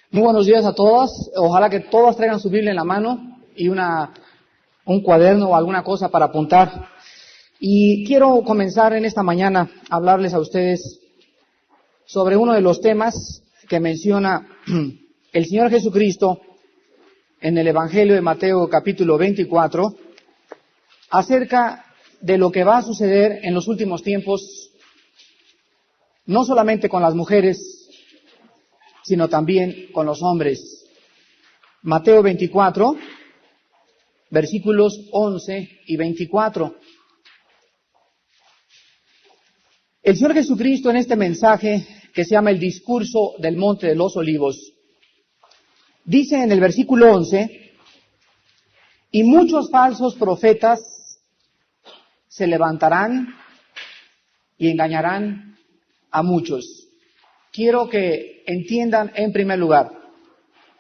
Muy buenos días a todas. Ojalá que todas traigan su Biblia en la mano y un cuaderno o alguna cosa para apuntar. Y quiero comenzar en esta mañana a hablarles a ustedes sobre uno de los temas que menciona el Señor Jesucristo en el Evangelio de Mateo capítulo 24, acerca de lo que va a suceder en los últimos tiempos, no solamente con las mujeres, sino también con los hombres. Mateo 24, versículos 11 y 24. El Señor Jesucristo en este mensaje que se llama el discurso del Monte de los Olivos, dice en el versículo 11, y muchos falsos profetas se levantarán y engañarán a muchos. Quiero que entiendan en primer lugar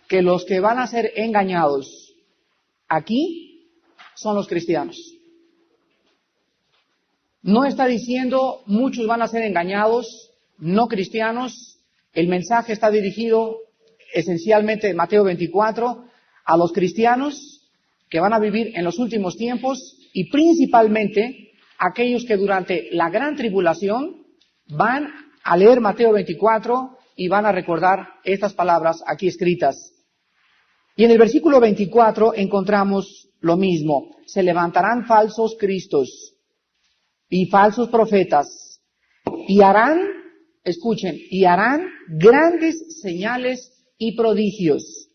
que los que van a ser engañados aquí son los cristianos. No está diciendo muchos van a ser engañados, no cristianos. El mensaje está dirigido esencialmente en Mateo 24 a los cristianos que van a vivir en los últimos tiempos y principalmente aquellos que durante la gran tribulación van a leer Mateo 24 y van a recordar estas palabras aquí escritas. Y en el versículo 24 encontramos lo mismo. Se levantarán falsos cristos y falsos profetas y harán, escuchen, y harán grandes señales y prodigios,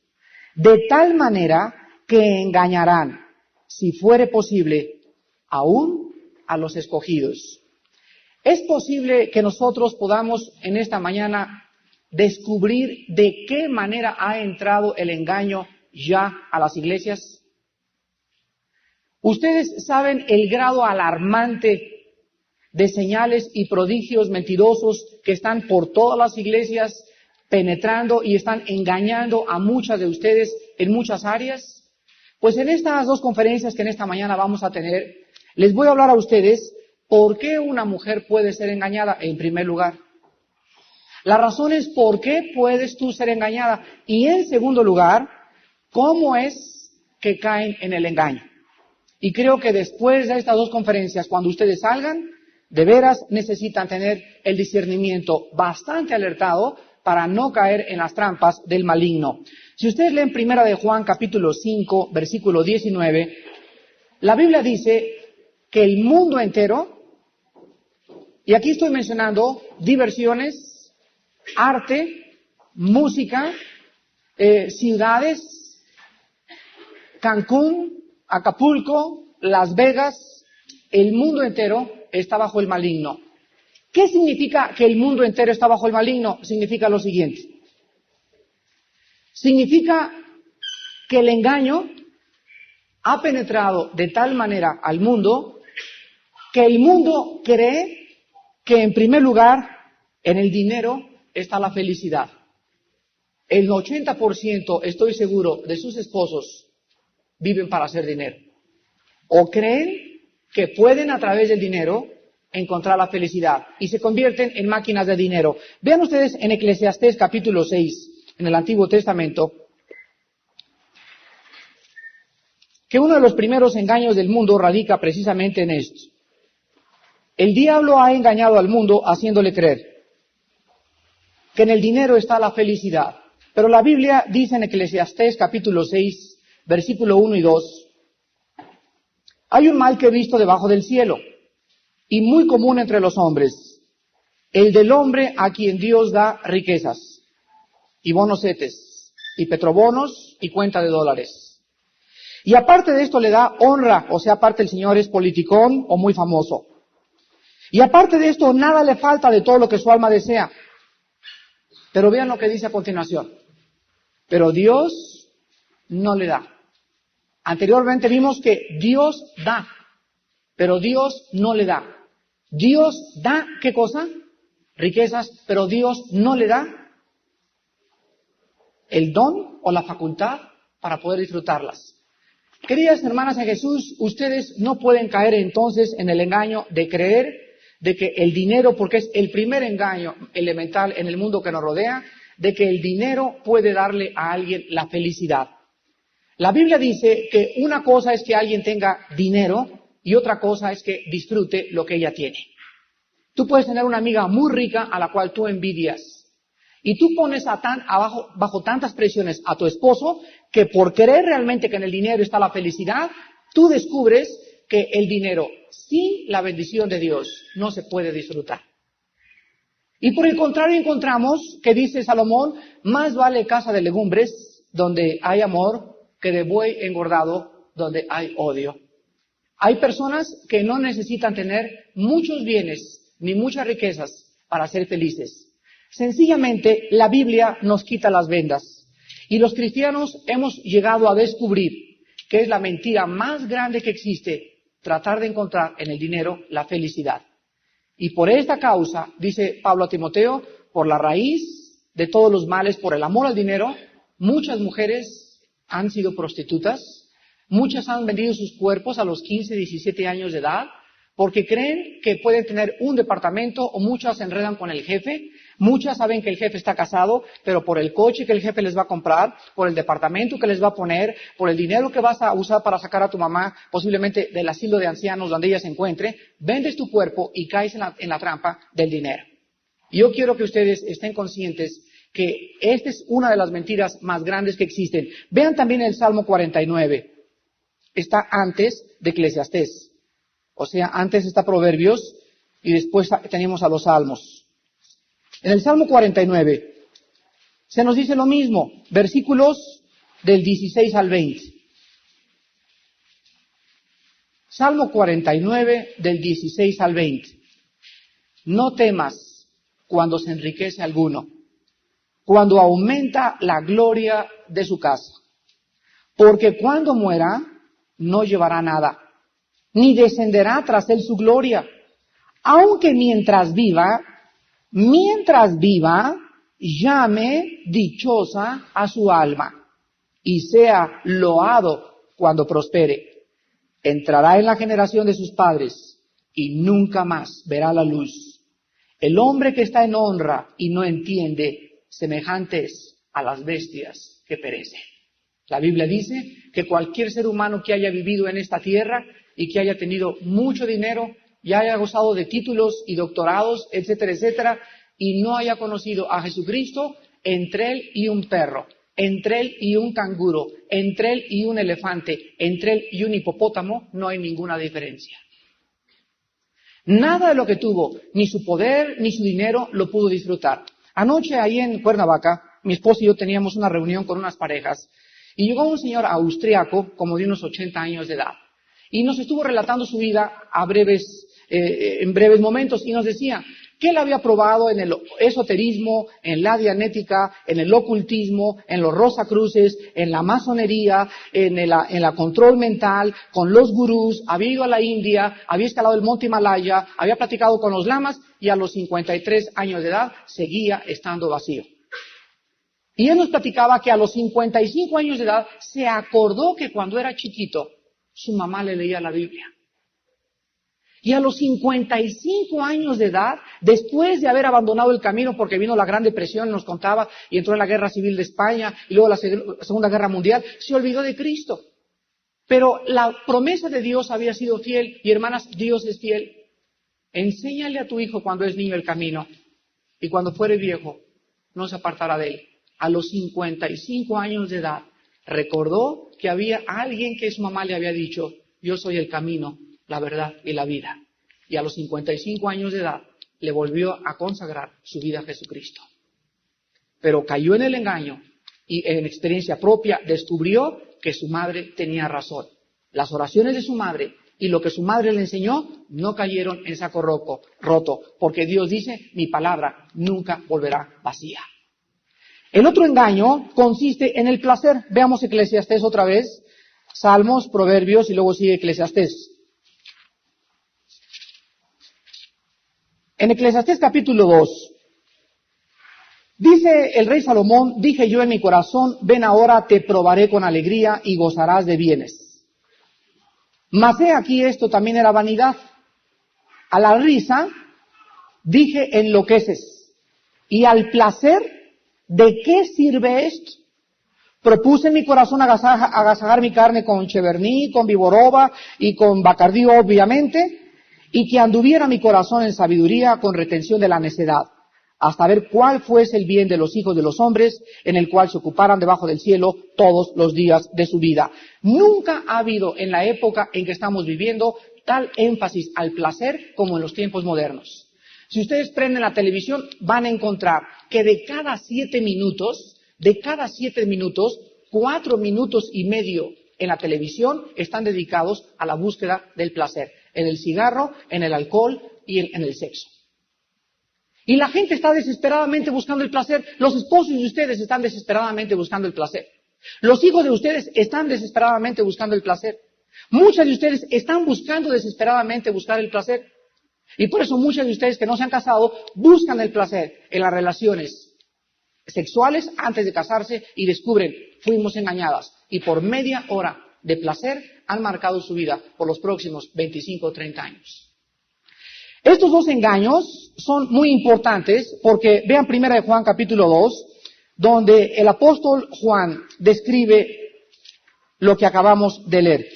de tal manera que engañarán, si fuere posible, aún a los escogidos. ¿Es posible que nosotros podamos en esta mañana descubrir de qué manera ha entrado el engaño ya a las iglesias? Ustedes saben el grado alarmante de señales y prodigios mentirosos que están por todas las iglesias penetrando y están engañando a muchas de ustedes en muchas áreas. Pues en estas dos conferencias que en esta mañana vamos a tener, les voy a hablar a ustedes ¿por qué una mujer puede ser engañada? En primer lugar, la razón es por qué puedes tú ser engañada. Y en segundo lugar, ¿cómo es que caen en el engaño? Y creo que después de estas dos conferencias, cuando ustedes salgan, de veras necesitan tener el discernimiento bastante alertado para no caer en las trampas del maligno. Si ustedes leen Primera de Juan capítulo 5, versículo 19, la Biblia dice que el mundo entero, y aquí estoy mencionando diversiones, arte, música, ciudades, Cancún, Acapulco, Las Vegas, el mundo entero está bajo el maligno. ¿Qué significa que el mundo entero está bajo el maligno? Significa lo siguiente. Significa que el engaño ha penetrado de tal manera al mundo que el mundo cree que en primer lugar, en el dinero está la felicidad. El 80%, estoy seguro, de sus esposos viven para hacer dinero. O creen que pueden a través del dinero encontrar la felicidad y se convierten en máquinas de dinero. Vean ustedes en Eclesiastés capítulo 6, en el Antiguo Testamento, que uno de los primeros engaños del mundo radica precisamente en esto. El diablo ha engañado al mundo haciéndole creer que en el dinero está la felicidad. Pero la Biblia dice en Eclesiastés capítulo 6, versículo 1 y 2, hay un mal que he visto debajo del cielo y muy común entre los hombres, el del hombre a quien Dios da riquezas y bonosetes y petrobonos y cuenta de dólares. Y aparte de esto le da honra, o sea, aparte el señor es politicón o muy famoso. Y aparte de esto, nada le falta de todo lo que su alma desea. Pero vean lo que dice a continuación. Pero Dios no le da. Anteriormente vimos que Dios da, pero Dios no le da. Dios da, ¿qué cosa? Riquezas, pero Dios no le da el don o la facultad para poder disfrutarlas. Queridas hermanas en Jesús, ustedes no pueden caer entonces en el engaño de creer de que el dinero, porque es el primer engaño elemental en el mundo que nos rodea, de que el dinero puede darle a alguien la felicidad. La Biblia dice que una cosa es que alguien tenga dinero y otra cosa es que disfrute lo que ella tiene. Tú puedes tener una amiga muy rica a la cual tú envidias. Y tú pones bajo tantas presiones a tu esposo que por creer realmente que en el dinero está la felicidad, tú descubres que el dinero sin la bendición de Dios no se puede disfrutar. Y por el contrario encontramos que dice Salomón, más vale casa de legumbres donde hay amor que de buey engordado donde hay odio. Hay personas que no necesitan tener muchos bienes ni muchas riquezas para ser felices. Sencillamente, la Biblia nos quita las vendas. Y los cristianos hemos llegado a descubrir que es la mentira más grande que existe, tratar de encontrar en el dinero la felicidad. Y por esta causa, dice Pablo a Timoteo, por la raíz de todos los males, por el amor al dinero, muchas mujeres han sido prostitutas, muchas han vendido sus cuerpos a los 15, 17 años de edad, porque creen que pueden tener un departamento, o muchas se enredan con el jefe. Muchas saben que el jefe está casado, pero por el coche que el jefe les va a comprar, por el departamento que les va a poner, por el dinero que vas a usar para sacar a tu mamá, posiblemente del asilo de ancianos donde ella se encuentre, vendes tu cuerpo y caes en la trampa del dinero. Yo quiero que ustedes estén conscientes que esta es una de las mentiras más grandes que existen. Vean también el Salmo 49. Está antes de Eclesiastés. O sea, antes está Proverbios y después tenemos a los Salmos. En el Salmo 49 se nos dice lo mismo, versículos del 16 al 20. Salmo 49 del 16 al 20. No temas cuando se enriquece alguno, cuando aumenta la gloria de su casa, porque cuando muera no llevará nada, ni descenderá tras él su gloria, aunque mientras viva, llame dichosa a su alma, y sea loado cuando prospere. Entrará en la generación de sus padres, y nunca más verá la luz. El hombre que está en honra y no entiende, semejante es a las bestias que perecen. La Biblia dice que cualquier ser humano que haya vivido en esta tierra y que haya tenido mucho dinero, ya haya gozado de títulos y doctorados, etcétera, etcétera, y no haya conocido a Jesucristo, entre él y un perro, entre él y un canguro, entre él y un elefante, entre él y un hipopótamo, no hay ninguna diferencia. Nada de lo que tuvo, ni su poder, ni su dinero, lo pudo disfrutar. Anoche, ahí en Cuernavaca, mi esposo y yo teníamos una reunión con unas parejas, y llegó un señor austriaco, como de unos 80 años de edad, y nos estuvo relatando su vida en breves momentos, y nos decía que él había probado en el esoterismo, en la dianética, en el ocultismo, en los rosacruces, en la masonería, en la control mental, con los gurús, había ido a la India, había escalado el monte Himalaya, había platicado con los lamas, y a los 53 años de edad seguía estando vacío. Y él nos platicaba que a los 55 años de edad se acordó que cuando era chiquito su mamá le leía la Biblia. Y a los 55 años de edad, después de haber abandonado el camino porque vino la Gran Depresión, nos contaba, y entró en la Guerra Civil de España y luego la Segunda Guerra Mundial, se olvidó de Cristo. Pero la promesa de Dios había sido fiel, y hermanas, Dios es fiel. Enséñale a tu hijo cuando es niño el camino, y cuando fuere viejo no se apartará de él. A los 55 años de edad recordó que había alguien que su mamá le había dicho, yo soy el camino, la verdad y la vida. Y a los 55 años de edad le volvió a consagrar su vida a Jesucristo. Pero cayó en el engaño y en experiencia propia descubrió que su madre tenía razón. Las oraciones de su madre y lo que su madre le enseñó no cayeron en saco roto, porque Dios dice, mi palabra nunca volverá vacía. El otro engaño consiste en el placer. Veamos Eclesiastés otra vez, Salmos, Proverbios y luego sigue Eclesiastés. En Eclesiastés capítulo 2, dice el rey Salomón, dije yo en mi corazón, ven ahora, te probaré con alegría y gozarás de bienes. Mas he aquí esto también era vanidad. A la risa dije enloqueces, y al placer ¿de qué sirve esto? Propuse en mi corazón agasajar mi carne con Cheverny, con Viborova y con Bacardí, obviamente, y que anduviera mi corazón en sabiduría con retención de la necedad, hasta ver cuál fuese el bien de los hijos de los hombres, en el cual se ocuparan debajo del cielo todos los días de su vida. Nunca ha habido en la época en que estamos viviendo tal énfasis al placer como en los tiempos modernos. Si ustedes prenden la televisión, van a encontrar que de cada 7 minutos, 4 minutos y medio en la televisión están dedicados a la búsqueda del placer, en el cigarro, en el alcohol y en el sexo. Y la gente está desesperadamente buscando el placer. Los esposos de ustedes están desesperadamente buscando el placer. Los hijos de ustedes están desesperadamente buscando el placer. Muchas de ustedes están buscando desesperadamente buscar el placer. Y por eso muchas de ustedes que no se han casado buscan el placer en las relaciones sexuales antes de casarse y descubren, fuimos engañadas. Y por media hora de placer han marcado su vida por los próximos 25 o 30 años. Estos dos engaños son muy importantes porque vean 1 Juan capítulo 2, donde el apóstol Juan describe lo que acabamos de leer.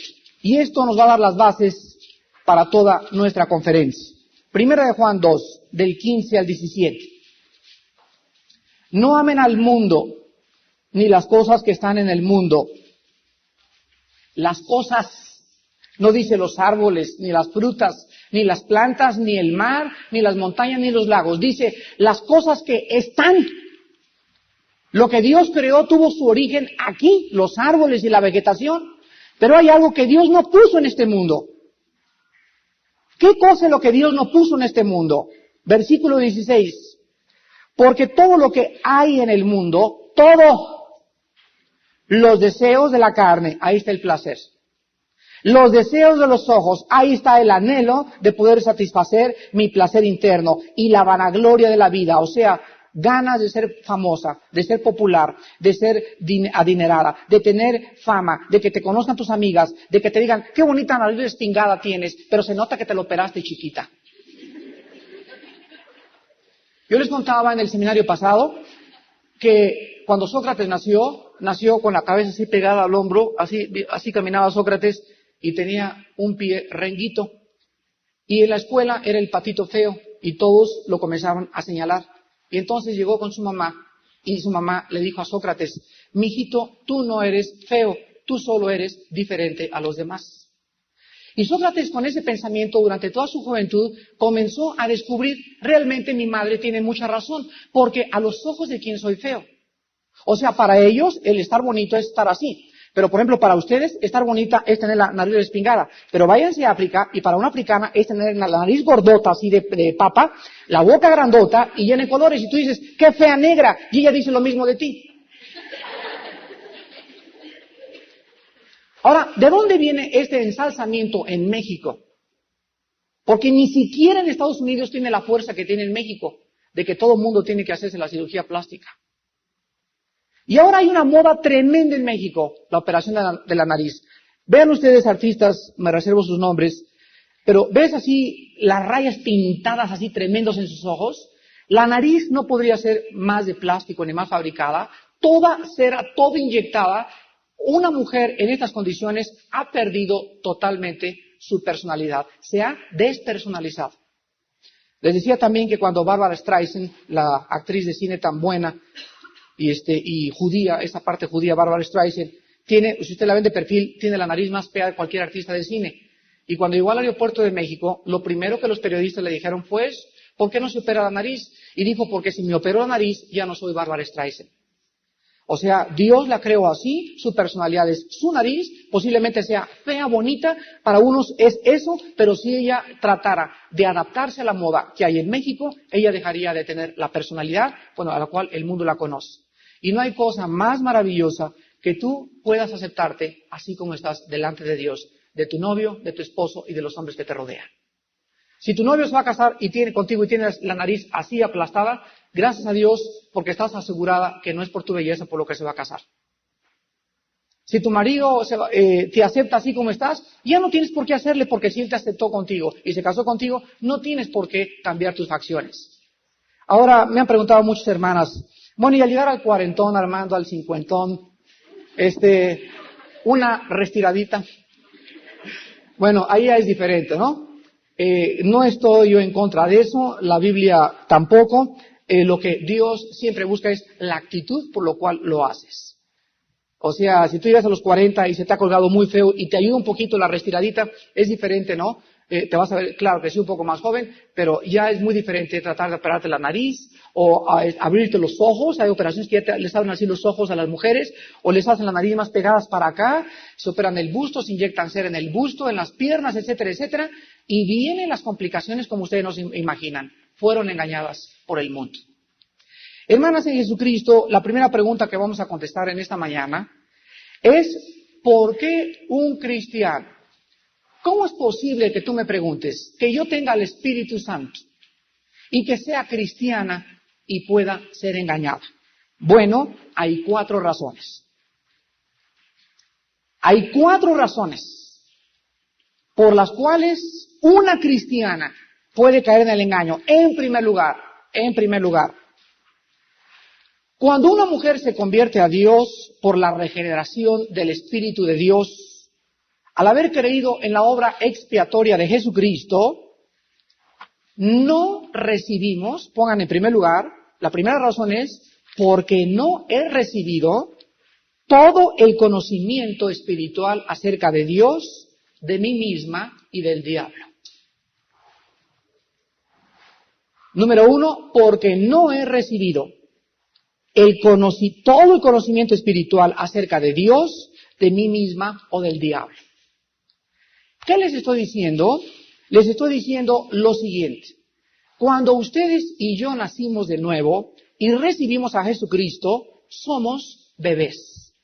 Y esto nos va a dar las bases para toda nuestra conferencia. 1 Juan 2, del 15 al 17. No amen al mundo, ni las cosas que están en el mundo. Las cosas, no dice los árboles, ni las frutas, ni las plantas, ni el mar, ni las montañas, ni los lagos. Dice, las cosas que están. Lo que Dios creó tuvo su origen aquí, los árboles y la vegetación. Pero hay algo que Dios no puso en este mundo. ¿Qué cosa es lo que Dios no puso en este mundo? Versículo 16. Porque todo lo que hay en el mundo, todo, los deseos de la carne, ahí está el placer. Los deseos de los ojos, ahí está el anhelo de poder satisfacer mi placer interno y la vanagloria de la vida, o sea, ganas de ser famosa, de ser popular, de ser adinerada, de tener fama, de que te conozcan tus amigas, de que te digan, qué bonita nariz respingada tienes, pero se nota que te lo operaste chiquita. Yo les contaba en el seminario pasado que cuando Sócrates nació con la cabeza así pegada al hombro, así caminaba Sócrates y tenía un pie renguito. Y en la escuela era el patito feo y todos lo comenzaban a señalar. Y entonces llegó con su mamá y su mamá le dijo a Sócrates, mijito, tú no eres feo, tú solo eres diferente a los demás. Y Sócrates con ese pensamiento durante toda su juventud comenzó a descubrir, realmente mi madre tiene mucha razón, porque a los ojos de quién soy feo. O sea, para ellos el estar bonito es estar así. Pero por ejemplo, para ustedes estar bonita es tener la nariz respingada. Pero váyanse a África y para una africana es tener la nariz gordota así de papa, la boca grandota y llena de colores. Y tú dices, qué fea negra. Y ella dice lo mismo de ti. Ahora, ¿de dónde viene este ensalzamiento en México? Porque ni siquiera en Estados Unidos tiene la fuerza que tiene en México, de que todo el mundo tiene que hacerse la cirugía plástica. Y ahora hay una moda tremenda en México, la operación de la nariz. Vean ustedes artistas, me reservo sus nombres, pero ves así las rayas pintadas así tremendos en sus ojos. La nariz no podría ser más de plástico ni más fabricada, toda cera, toda inyectada. Una mujer en estas condiciones ha perdido totalmente su personalidad, se ha despersonalizado. Les decía también que cuando Barbara Streisand, la actriz de cine tan buena y judía, esa parte judía, Barbara Streisand, tiene, si usted la ve de perfil, tiene la nariz más fea de cualquier artista de cine. Y cuando llegó al aeropuerto de México, lo primero que los periodistas le dijeron fue, ¿por qué no se opera la nariz? Y dijo, porque si me opero la nariz, ya no soy Barbara Streisand. O sea, Dios la creó así, su personalidad es su nariz, posiblemente sea fea, bonita, para unos es eso, pero si ella tratara de adaptarse a la moda que hay en México, ella dejaría de tener la personalidad, a la cual el mundo la conoce. Y no hay cosa más maravillosa que tú puedas aceptarte así como estás delante de Dios, de tu novio, de tu esposo y de los hombres que te rodean. Si tu novio se va a casar y tiene contigo y tienes la nariz así aplastada, gracias a Dios porque estás asegurada que no es por tu belleza por lo que se va a casar. Si tu marido te acepta así como estás, ya no tienes por qué hacerle porque si él te aceptó contigo y se casó contigo, no tienes por qué cambiar tus facciones. Ahora me han preguntado muchas hermanas, Bueno, y al llegar al cuarentón, Armando, al cincuentón, una restiradita. Bueno, ahí ya es diferente, ¿no? No estoy yo en contra de eso, la Biblia tampoco. Lo que Dios siempre busca es la actitud por lo cual lo haces. O sea, si tú llegas a los 40 y se te ha colgado muy feo y te ayuda un poquito la restiradita, es diferente, ¿no? Te vas a ver, claro que sí, un poco más joven, pero ya es muy diferente tratar de operarte la nariz o abrirte los ojos. Hay operaciones que ya les abren así los ojos a las mujeres o les hacen la nariz más pegadas para acá, se operan el busto, se inyectan cera en el busto, en las piernas, etcétera, etcétera, y vienen las complicaciones como ustedes no se imaginan. Fueron engañadas por el mundo. Hermanas en Jesucristo, la primera pregunta que vamos a contestar en esta mañana es, ¿por qué un cristiano? ¿Cómo es posible que tú me preguntes que yo tenga el Espíritu Santo y que sea cristiana y pueda ser engañada? Bueno, hay 4 razones. Hay 4 razones por las cuales una cristiana puede caer en el engaño. En primer lugar, cuando una mujer se convierte a Dios por la regeneración del Espíritu de Dios, al haber creído en la obra expiatoria de Jesucristo, no recibimos, pongan en primer lugar, la primera razón es porque no he recibido todo el conocimiento espiritual acerca de Dios, de mí misma y del diablo. Número 1, porque no he recibido todo el conocimiento espiritual acerca de Dios, de mí misma o del diablo. ¿Qué les estoy diciendo? Les estoy diciendo lo siguiente. Cuando ustedes y yo nacimos de nuevo y recibimos a Jesucristo, somos bebés.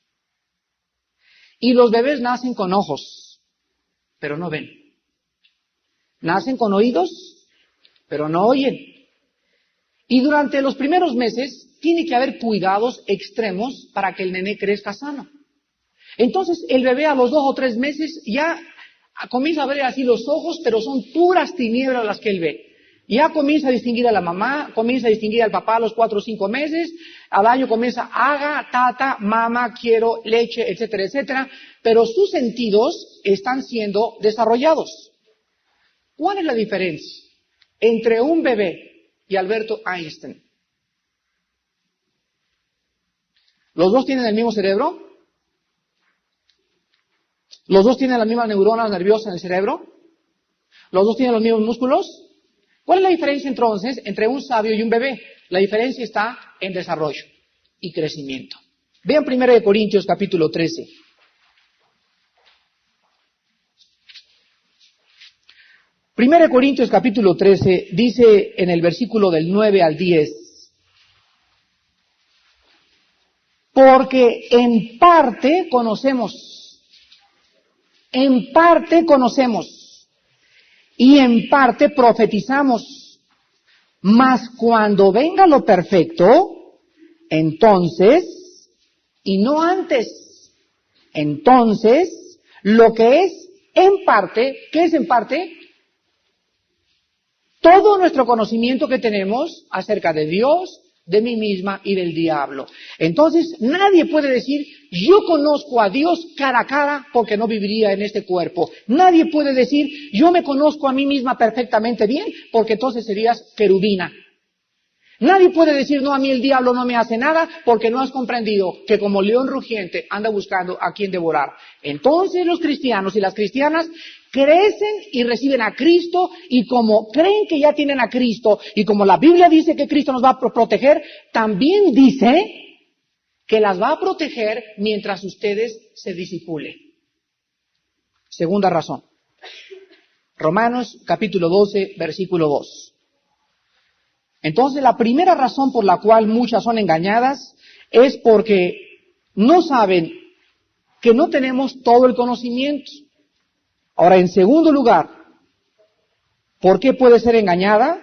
Y los bebés nacen con ojos, pero no ven. Nacen con oídos, pero no oyen. Y durante los primeros meses tiene que haber cuidados extremos para que el nené crezca sano. Entonces el bebé a los 2 o 3 meses ya comienza a ver así los ojos, pero son puras tinieblas las que él ve. Ya comienza a distinguir a la mamá, comienza a distinguir al papá a los 4 o 5 meses, al año comienza haga, tata, mamá, quiero, leche, etcétera, etcétera, pero sus sentidos están siendo desarrollados. ¿Cuál es la diferencia entre un bebé y Alberto Einstein? ¿Los dos tienen el mismo cerebro? ¿Los dos tienen las mismas neuronas nerviosas en el cerebro? ¿Los dos tienen los mismos músculos? ¿Cuál es la diferencia entonces entre un sabio y un bebé? La diferencia está en desarrollo y crecimiento. Vean 1 Corintios capítulo 13. 1 Corintios capítulo 13 dice en el versículo del 9 al 10, porque en parte conocemos, y en parte profetizamos, mas cuando venga lo perfecto, entonces, y no antes, entonces, lo que es en parte, ¿qué es en parte? Todo nuestro conocimiento que tenemos acerca de Dios, de mí misma y del diablo. Entonces, nadie puede decir, yo conozco a Dios cara a cara porque no viviría en este cuerpo. Nadie puede decir, yo me conozco a mí misma perfectamente bien porque entonces serías querubina. Nadie puede decir, no, a mí el diablo no me hace nada porque no has comprendido que como león rugiente anda buscando a quien devorar. Entonces los cristianos y las cristianas crecen y reciben a Cristo, y como creen que ya tienen a Cristo, y como la Biblia dice que Cristo nos va a proteger, también dice que las va a proteger mientras ustedes se disipulen. Segunda razón. Romanos capítulo 12, versículo 2. Entonces la primera razón por la cual muchas son engañadas es porque no saben que no tenemos todo el conocimiento. Ahora, en segundo lugar, ¿por qué puede ser engañada?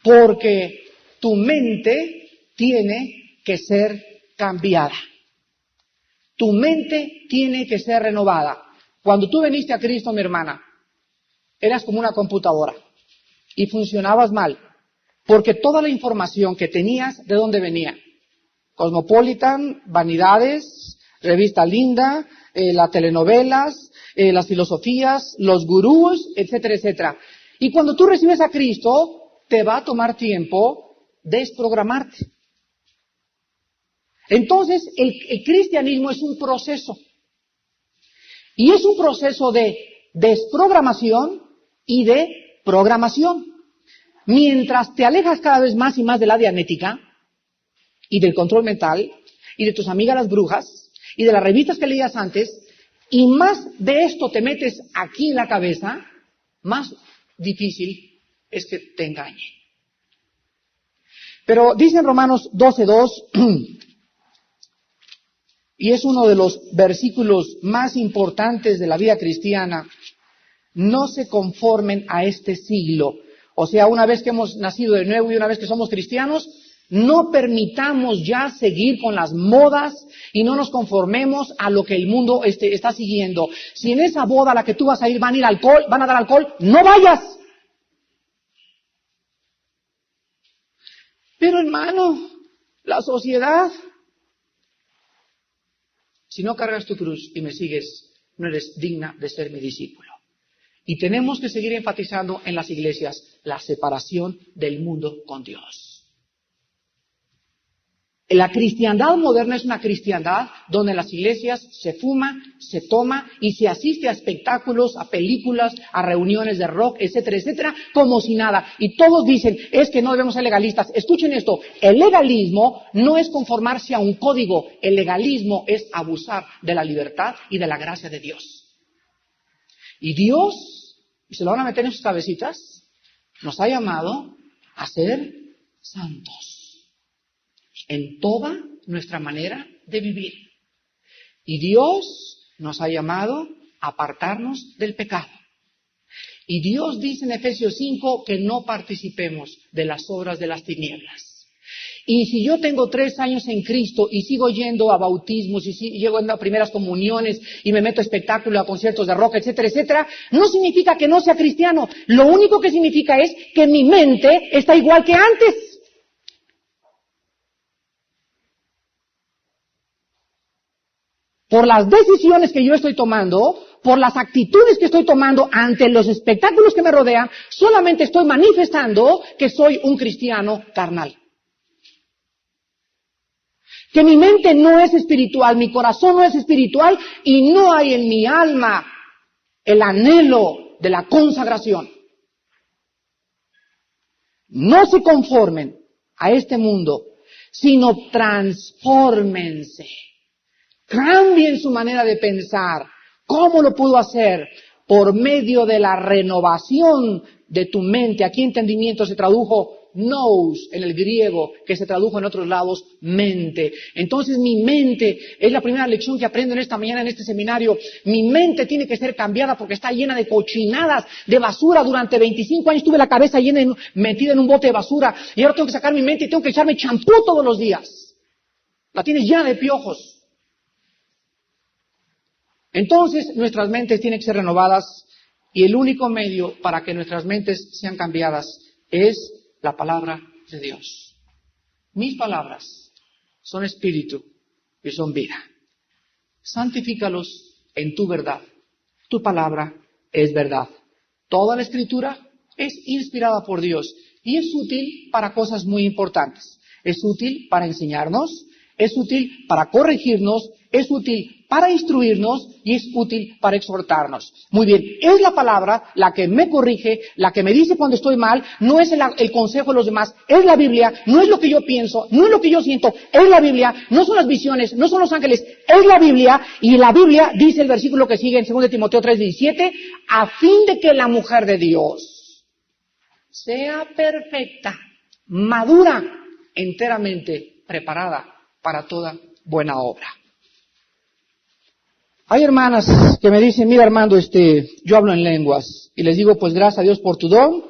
Porque tu mente tiene que ser cambiada. Tu mente tiene que ser renovada. Cuando tú viniste a Cristo, mi hermana, eras como una computadora y funcionabas mal, porque toda la información que tenías, ¿de dónde venía? Cosmopolitan, Vanidades, Revista Linda, las telenovelas, las filosofías, los gurús, etcétera, etcétera. Y cuando tú recibes a Cristo, te va a tomar tiempo desprogramarte. Entonces, el cristianismo es un proceso. Y es un proceso de desprogramación y de programación. Mientras te alejas cada vez más y más de la dianética y del control mental y de tus amigas las brujas y de las revistas que leías antes, y más de esto te metes aquí en la cabeza, más difícil es que te engañe. Pero dice en Romanos 12:2, y es uno de los versículos más importantes de la vida cristiana: no se conformen a este siglo. O sea, una vez que hemos nacido de nuevo y una vez que somos cristianos, no permitamos ya seguir con las modas y no nos conformemos a lo que el mundo está siguiendo. Si en esa boda a la que tú vas a ir van a dar alcohol, no vayas. Pero hermano, la sociedad, si no cargas tu cruz y me sigues, no eres digna de ser mi discípulo. Y tenemos que seguir enfatizando en las iglesias la separación del mundo con Dios. La cristiandad moderna es una cristiandad donde en las iglesias se fuma, se toma y se asiste a espectáculos, a películas, a reuniones de rock, etcétera, etcétera, como si nada. Y todos dicen, es que no debemos ser legalistas. Escuchen esto, el legalismo no es conformarse a un código, el legalismo es abusar de la libertad y de la gracia de Dios. Y Dios, y se lo van a meter en sus cabecitas, nos ha llamado a ser santos en toda nuestra manera de vivir. Y Dios nos ha llamado a apartarnos del pecado. Y Dios dice en Efesios 5 que no participemos de las obras de las tinieblas. Y si yo tengo 3 años en Cristo y sigo yendo a bautismos y sigo yendo a primeras comuniones y me meto a espectáculos, a conciertos de rock, etcétera, etcétera, no significa que no sea cristiano. Lo único que significa es que mi mente está igual que antes. Por las decisiones que yo estoy tomando, por las actitudes que estoy tomando ante los espectáculos que me rodean, solamente estoy manifestando que soy un cristiano carnal. Que mi mente no es espiritual, mi corazón no es espiritual y no hay en mi alma el anhelo de la consagración. No se conformen a este mundo, sino transfórmense. Cambien su manera de pensar. ¿Cómo lo puedo hacer? Por medio de la renovación de tu mente. Aquí entendimiento se tradujo nous en el griego, que se tradujo en otros lados mente. Entonces mi mente es la primera lección que aprendo en esta mañana en este seminario. Mi mente tiene que ser cambiada porque está llena de cochinadas, de basura. Durante 25 años tuve la cabeza metida en un bote de basura y ahora tengo que sacar mi mente y tengo que echarme champú todos los días. La tienes llena de piojos. Entonces nuestras mentes tienen que ser renovadas y el único medio para que nuestras mentes sean cambiadas es la palabra de Dios. Mis palabras son espíritu y son vida. Santifícalos en tu verdad. Tu palabra es verdad. Toda la escritura es inspirada por Dios y es útil para cosas muy importantes. Es útil para enseñarnos, es útil para corregirnos, es útil para instruirnos y es útil para exhortarnos. Muy bien, es la palabra la que me corrige, la que me dice cuando estoy mal, no es el consejo de los demás, es la Biblia, no es lo que yo pienso, no es lo que yo siento, es la Biblia, no son las visiones, no son los ángeles, es la Biblia, y la Biblia dice el versículo que sigue en 2 Timoteo 3:17, a fin de que la mujer de Dios sea perfecta, madura, enteramente preparada para toda buena obra. Hay hermanas que me dicen, mira Armando, yo hablo en lenguas. Y les digo, pues gracias a Dios por tu don,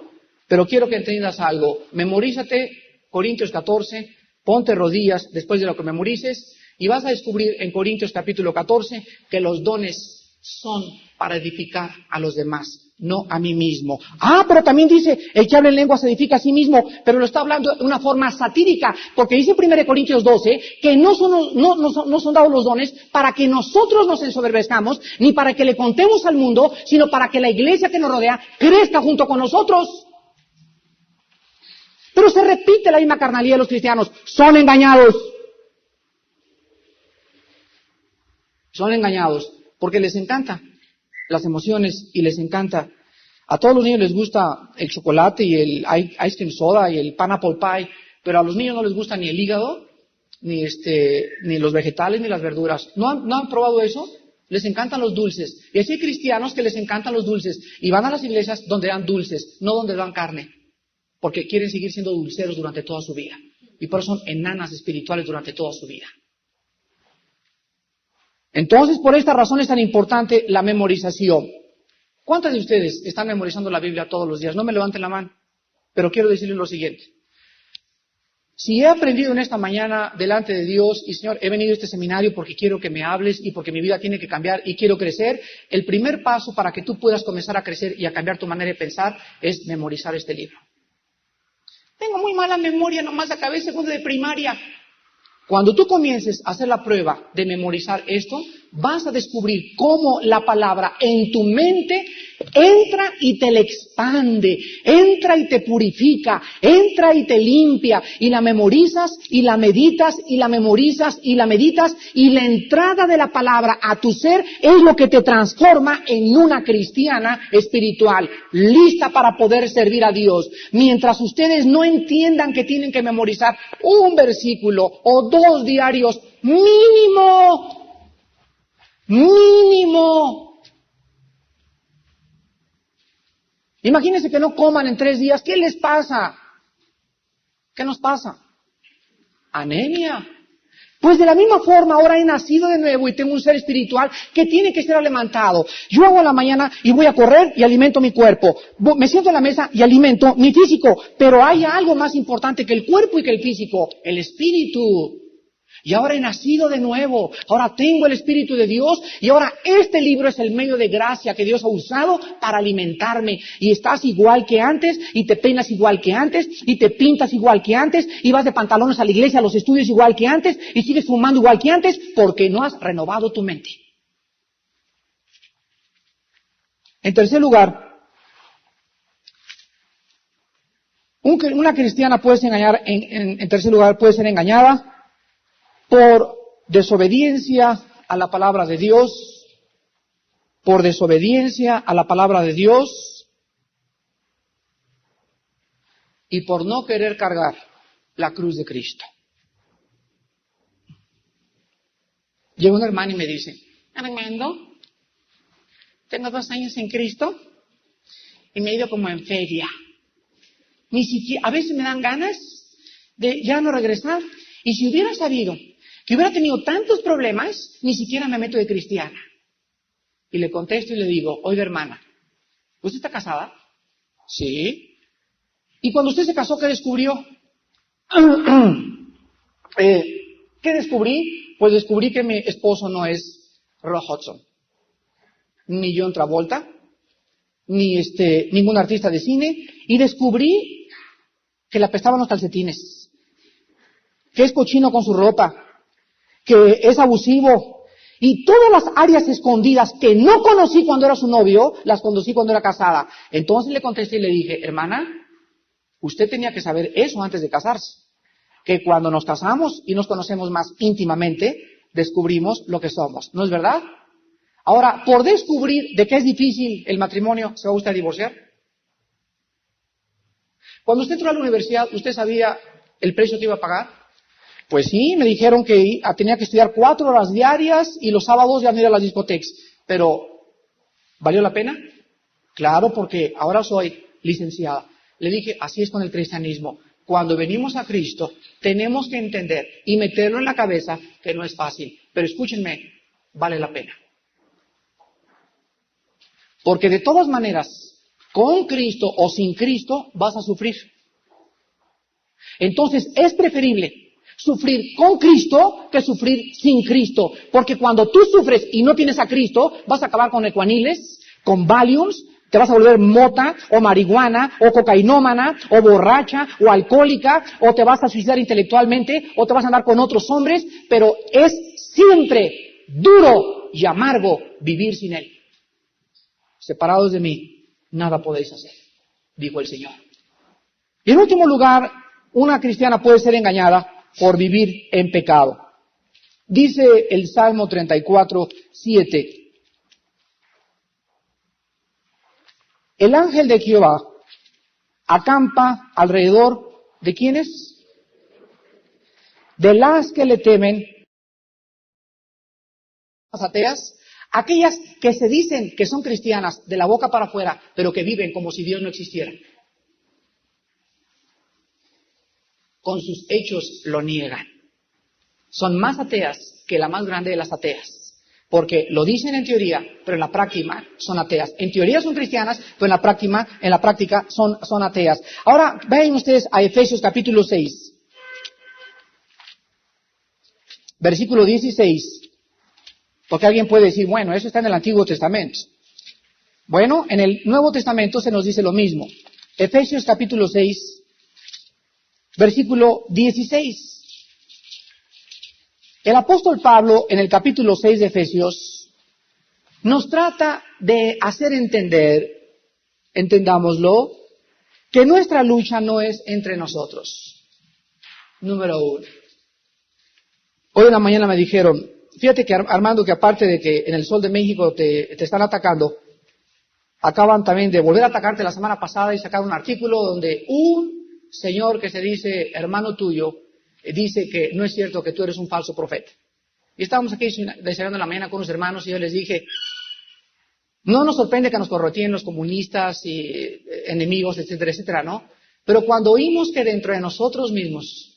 pero quiero que entiendas algo. Memorízate Corintios 14, ponte rodillas después de lo que memorices, y vas a descubrir en Corintios capítulo 14 que los dones son para edificar a los demás, no a mí mismo. Pero también dice, el que habla en lengua se edifica a sí mismo, pero lo está hablando de una forma satírica, porque dice en 1 Corintios 12 que no son dados los dones para que nosotros nos ensoberbezcamos, ni para que le contemos al mundo, sino para que la iglesia que nos rodea crezca junto con nosotros. Pero se repite la misma carnalidad de los cristianos. Son engañados. Son engañados porque les encanta las emociones y les encanta. A todos los niños les gusta el chocolate y el ice cream soda y el pineapple pie, pero a los niños no les gusta ni el hígado, ni los vegetales, ni las verduras. ¿No han probado eso? Les encantan los dulces. Y así hay cristianos que les encantan los dulces y van a las iglesias donde dan dulces, no donde dan carne, porque quieren seguir siendo dulceros durante toda su vida. Y por eso son enanas espirituales durante toda su vida. Entonces, por esta razón es tan importante la memorización. ¿Cuántos de ustedes están memorizando la Biblia todos los días? No me levanten la mano, pero quiero decirles lo siguiente. Si he aprendido en esta mañana delante de Dios, y Señor, he venido a este seminario porque quiero que me hables y porque mi vida tiene que cambiar y quiero crecer, el primer paso para que tú puedas comenzar a crecer y a cambiar tu manera de pensar es memorizar este libro. Tengo muy mala memoria, nomás acabé segundo de primaria. Cuando tú comiences a hacer la prueba de memorizar esto, vas a descubrir cómo la palabra en tu mente entra y te la expande, entra y te purifica, entra y te limpia, y la memorizas y la meditas y la memorizas y la meditas, y la entrada de la palabra a tu ser es lo que te transforma en una cristiana espiritual, lista para poder servir a Dios. Mientras ustedes no entiendan que tienen que memorizar un versículo o 2 diarios, mínimo. Imagínense que no coman en 3 días. ¿Qué les pasa? ¿Qué nos pasa? Anemia. Pues de la misma forma ahora he nacido de nuevo y tengo un ser espiritual que tiene que ser alimentado. Yo hago a la mañana y voy a correr y alimento mi cuerpo. Me siento en la mesa y alimento mi físico. Pero hay algo más importante que el cuerpo y que el físico, el espíritu. Y ahora he nacido de nuevo, ahora tengo el Espíritu de Dios y ahora este libro es el medio de gracia que Dios ha usado para alimentarme. Y estás igual que antes, y te peinas igual que antes, y te pintas igual que antes, y vas de pantalones a la iglesia, a los estudios igual que antes, y sigues fumando igual que antes, porque no has renovado tu mente. En tercer lugar, una cristiana puede ser engañada, en tercer lugar, puede ser engañada por desobediencia a la palabra de Dios, por desobediencia a la palabra de Dios y por no querer cargar la cruz de Cristo. Llega un hermano y me dice, Armando, tengo 2 años en Cristo y me he ido como en feria. Ni siquiera, a veces me dan ganas de ya no regresar. Y si hubiera sabido que hubiera tenido tantos problemas, ni siquiera me meto de cristiana. Y le contesto y le digo, oiga hermana, ¿usted está casada? Sí. ¿Y cuando usted se casó, qué descubrió? ¿Qué descubrí? Pues descubrí que mi esposo no es Rock Hudson, ni John Travolta, ni ningún artista de cine, y descubrí que le apestaban los calcetines, que es cochino con su ropa, que es abusivo, y todas las áreas escondidas que no conocí cuando era su novio, las conocí cuando era casada. Entonces le contesté y le dije, hermana, usted tenía que saber eso antes de casarse, que cuando nos casamos y nos conocemos más íntimamente, descubrimos lo que somos, ¿no es verdad? Ahora, por descubrir de qué es difícil el matrimonio, ¿se va usted a divorciar? Cuando usted entró a la universidad, ¿usted sabía el precio que iba a pagar? Pues sí, me dijeron que tenía que estudiar 4 horas diarias y los sábados ya no ir a las discotecas. Pero, ¿valió la pena? Claro, porque ahora soy licenciada. Le dije, así es con el cristianismo. Cuando venimos a Cristo, tenemos que entender y meterlo en la cabeza que no es fácil. Pero escúchenme, vale la pena. Porque de todas maneras, con Cristo o sin Cristo, vas a sufrir. Entonces, es preferible sufrir con Cristo que sufrir sin Cristo. Porque cuando tú sufres y no tienes a Cristo, vas a acabar con ecuaniles, con Valiums, Te vas a volver mota, o marihuana, o cocainómana, o borracha, o alcohólica, o te vas a suicidar intelectualmente, o te vas a andar con otros hombres, pero es siempre duro y amargo vivir sin Él. Separados de mí, nada podéis hacer, dijo el Señor. Y en último lugar, una cristiana puede ser engañada por vivir en pecado. Dice el Salmo 34:7. El ángel de Jehová acampa alrededor de ¿quiénes? De las que le temen, las ateas, aquellas que se dicen que son cristianas de la boca para afuera, pero que viven como si Dios no existiera. Con sus hechos lo niegan. Son más ateas que la más grande de las ateas. Porque lo dicen en teoría, pero en la práctica son ateas. En teoría son cristianas, pero en la práctica son ateas. Ahora, vean ustedes a Efesios capítulo 6. Versículo 16. Porque alguien puede decir, bueno, eso está en el Antiguo Testamento. Bueno, en el Nuevo Testamento se nos dice lo mismo. Efesios capítulo 6, versículo 16. El apóstol Pablo, en el capítulo 6 de Efesios, nos trata de hacer entender, entendámoslo, que nuestra lucha no es entre nosotros. Número 1. Hoy en la mañana me dijeron, fíjate que Armando, que aparte de que en el Sol de México te están atacando, acaban también de volver a atacarte la semana pasada y sacar un artículo donde un señor que se dice hermano tuyo, dice que no es cierto que tú eres un falso profeta. Y estábamos aquí desayunando en la mañana con unos hermanos y yo les dije, no nos sorprende que nos correteen los comunistas y enemigos, etcétera, etcétera, ¿no? Pero cuando oímos que dentro de nosotros mismos,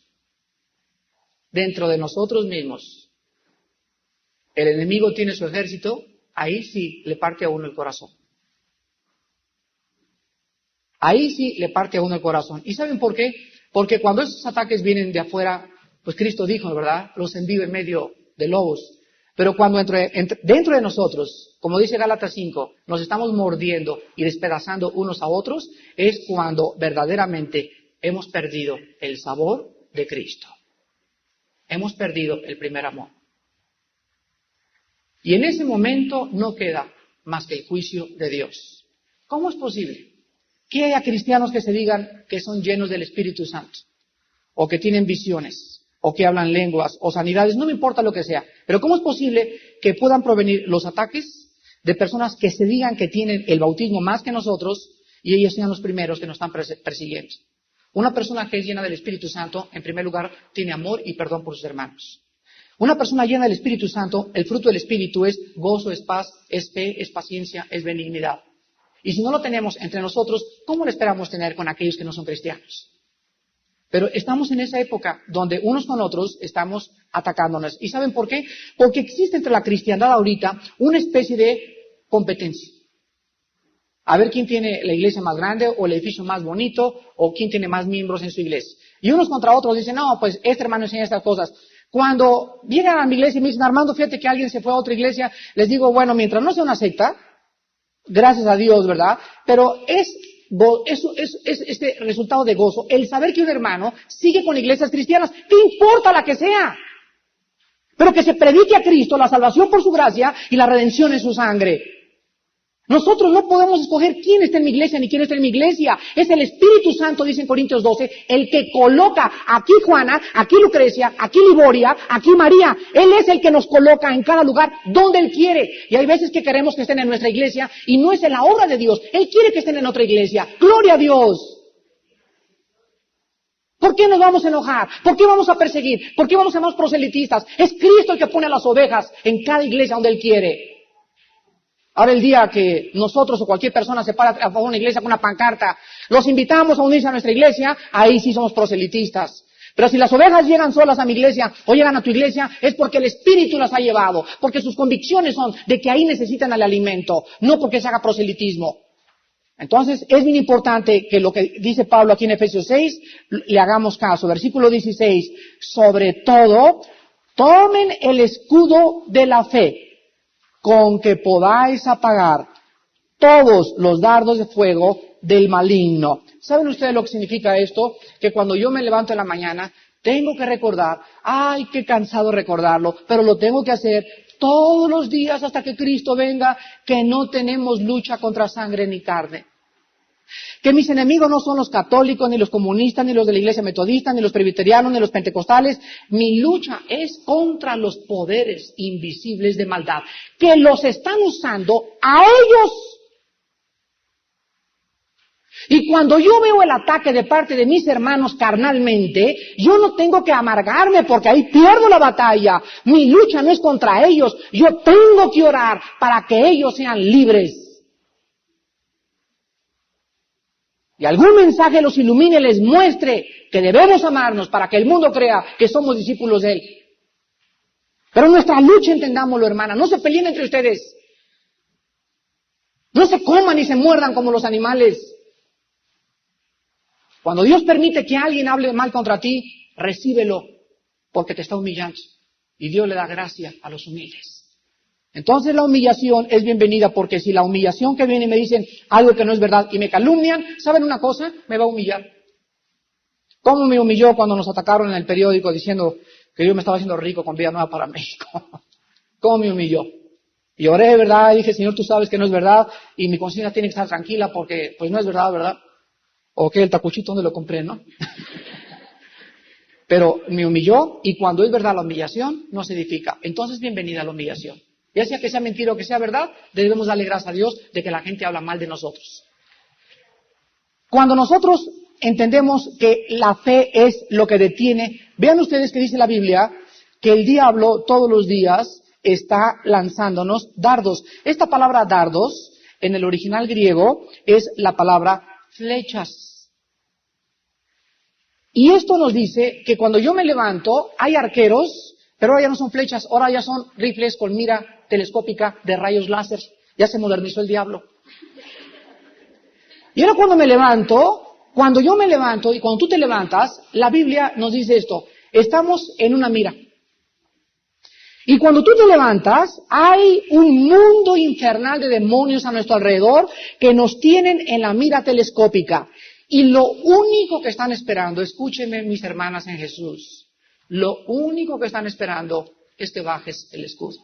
el enemigo tiene su ejército, ahí sí le parte a uno el corazón. Ahí sí le parte a uno el corazón. ¿Y saben por qué? Porque cuando esos ataques vienen de afuera, pues Cristo dijo, ¿verdad? Los envío en medio de lobos. Pero cuando dentro de nosotros, como dice Gálatas 5, nos estamos mordiendo y despedazando unos a otros, es cuando verdaderamente hemos perdido el sabor de Cristo. Hemos perdido el primer amor. Y en ese momento no queda más que el juicio de Dios. ¿Cómo es posible que haya cristianos que se digan que son llenos del Espíritu Santo, o que tienen visiones, o que hablan lenguas, o sanidades? No me importa lo que sea, pero ¿cómo es posible que puedan provenir los ataques de personas que se digan que tienen el bautismo más que nosotros y ellos sean los primeros que nos están persiguiendo? Una persona que es llena del Espíritu Santo, en primer lugar, tiene amor y perdón por sus hermanos. Una persona llena del Espíritu Santo, el fruto del Espíritu es gozo, es paz, es fe, es paciencia, es benignidad. Y si no lo tenemos entre nosotros, ¿cómo lo esperamos tener con aquellos que no son cristianos? Pero estamos en esa época donde unos con otros estamos atacándonos. ¿Y saben por qué? Porque existe entre la cristiandad ahorita una especie de competencia. A ver quién tiene la iglesia más grande o el edificio más bonito o quién tiene más miembros en su iglesia. Y unos contra otros dicen, no, pues este hermano enseña estas cosas. Cuando llegan a mi iglesia y me dicen, Armando, fíjate que alguien se fue a otra iglesia, les digo, bueno, mientras no sea una secta, gracias a Dios, ¿verdad? Pero es este resultado de gozo, el saber que un hermano sigue con iglesias cristianas, ¿qué importa la que sea? Pero que se predique a Cristo, la salvación por su gracia y la redención en su sangre. Nosotros no podemos escoger quién está en mi iglesia ni quién está en mi iglesia. Es el Espíritu Santo, dice en Corintios 12, el que coloca aquí Juana, aquí Lucrecia, aquí Liboria, aquí María. Él es el que nos coloca en cada lugar donde Él quiere. Y hay veces que queremos que estén en nuestra iglesia y no es en la obra de Dios. Él quiere que estén en otra iglesia. ¡Gloria a Dios! ¿Por qué nos vamos a enojar? ¿Por qué vamos a perseguir? ¿Por qué vamos a ser más proselitistas? Es Cristo el que pone a las ovejas en cada iglesia donde Él quiere. Ahora el día que nosotros o cualquier persona se para a una iglesia con una pancarta, los invitamos a unirse a nuestra iglesia, ahí sí somos proselitistas. Pero si las ovejas llegan solas a mi iglesia o llegan a tu iglesia, es porque el Espíritu las ha llevado, porque sus convicciones son de que ahí necesitan el alimento, no porque se haga proselitismo. Entonces es bien importante que lo que dice Pablo aquí en Efesios 6, le hagamos caso. Versículo 16, sobre todo, tomen el escudo de la fe, con que podáis apagar todos los dardos de fuego del maligno. ¿Saben ustedes lo que significa esto? Que cuando yo me levanto en la mañana, tengo que recordar, ay, qué cansado recordarlo, pero lo tengo que hacer todos los días hasta que Cristo venga, que no tenemos lucha contra sangre ni carne. Que mis enemigos no son los católicos, ni los comunistas, ni los de la iglesia metodista, ni los presbiterianos, ni los pentecostales. Mi lucha es contra los poderes invisibles de maldad, que los están usando a ellos. Y cuando yo veo el ataque de parte de mis hermanos carnalmente, yo no tengo que amargarme porque ahí pierdo la batalla. Mi lucha no es contra ellos. Yo tengo que orar para que ellos sean libres. Y algún mensaje los ilumine, les muestre que debemos amarnos para que el mundo crea que somos discípulos de Él. Pero nuestra lucha, entendámoslo, hermana, no se peleen entre ustedes. No se coman y se muerdan como los animales. Cuando Dios permite que alguien hable mal contra ti, recíbelo, porque te está humillando. Y Dios le da gracia a los humildes. Entonces la humillación es bienvenida, porque si la humillación que viene y me dicen algo que no es verdad y me calumnian, ¿saben una cosa? Me va a humillar. ¿Cómo me humilló cuando nos atacaron en el periódico diciendo que yo me estaba haciendo rico con Vida Nueva para México? ¿Cómo me humilló? Y oré, ¿verdad? Y dije, Señor, tú sabes que no es verdad y mi conciencia tiene que estar tranquila porque pues no es verdad, ¿verdad? O que el tacuchito donde lo compré, ¿no? Pero me humilló, y cuando es verdad la humillación, no se edifica. Entonces, bienvenida a la humillación. Ya sea que sea mentira o que sea verdad, debemos darle gracias a Dios de que la gente habla mal de nosotros. Cuando nosotros entendemos que la fe es lo que detiene, vean ustedes que dice la Biblia, que el diablo todos los días está lanzándonos dardos. Esta palabra dardos, en el original griego, es la palabra flechas. Y esto nos dice que cuando yo me levanto, hay arqueros, pero ahora ya no son flechas, ahora ya son rifles con mira telescópica de rayos láser. Ya se modernizó el diablo. Y ahora cuando yo me levanto y cuando tú te levantas, la Biblia nos dice esto: estamos en una mira. Y cuando tú te levantas, hay un mundo infernal de demonios a nuestro alrededor que nos tienen en la mira telescópica. Y lo único que están esperando, escúchenme mis hermanas en Jesús, lo único que están esperando es que bajes el escudo.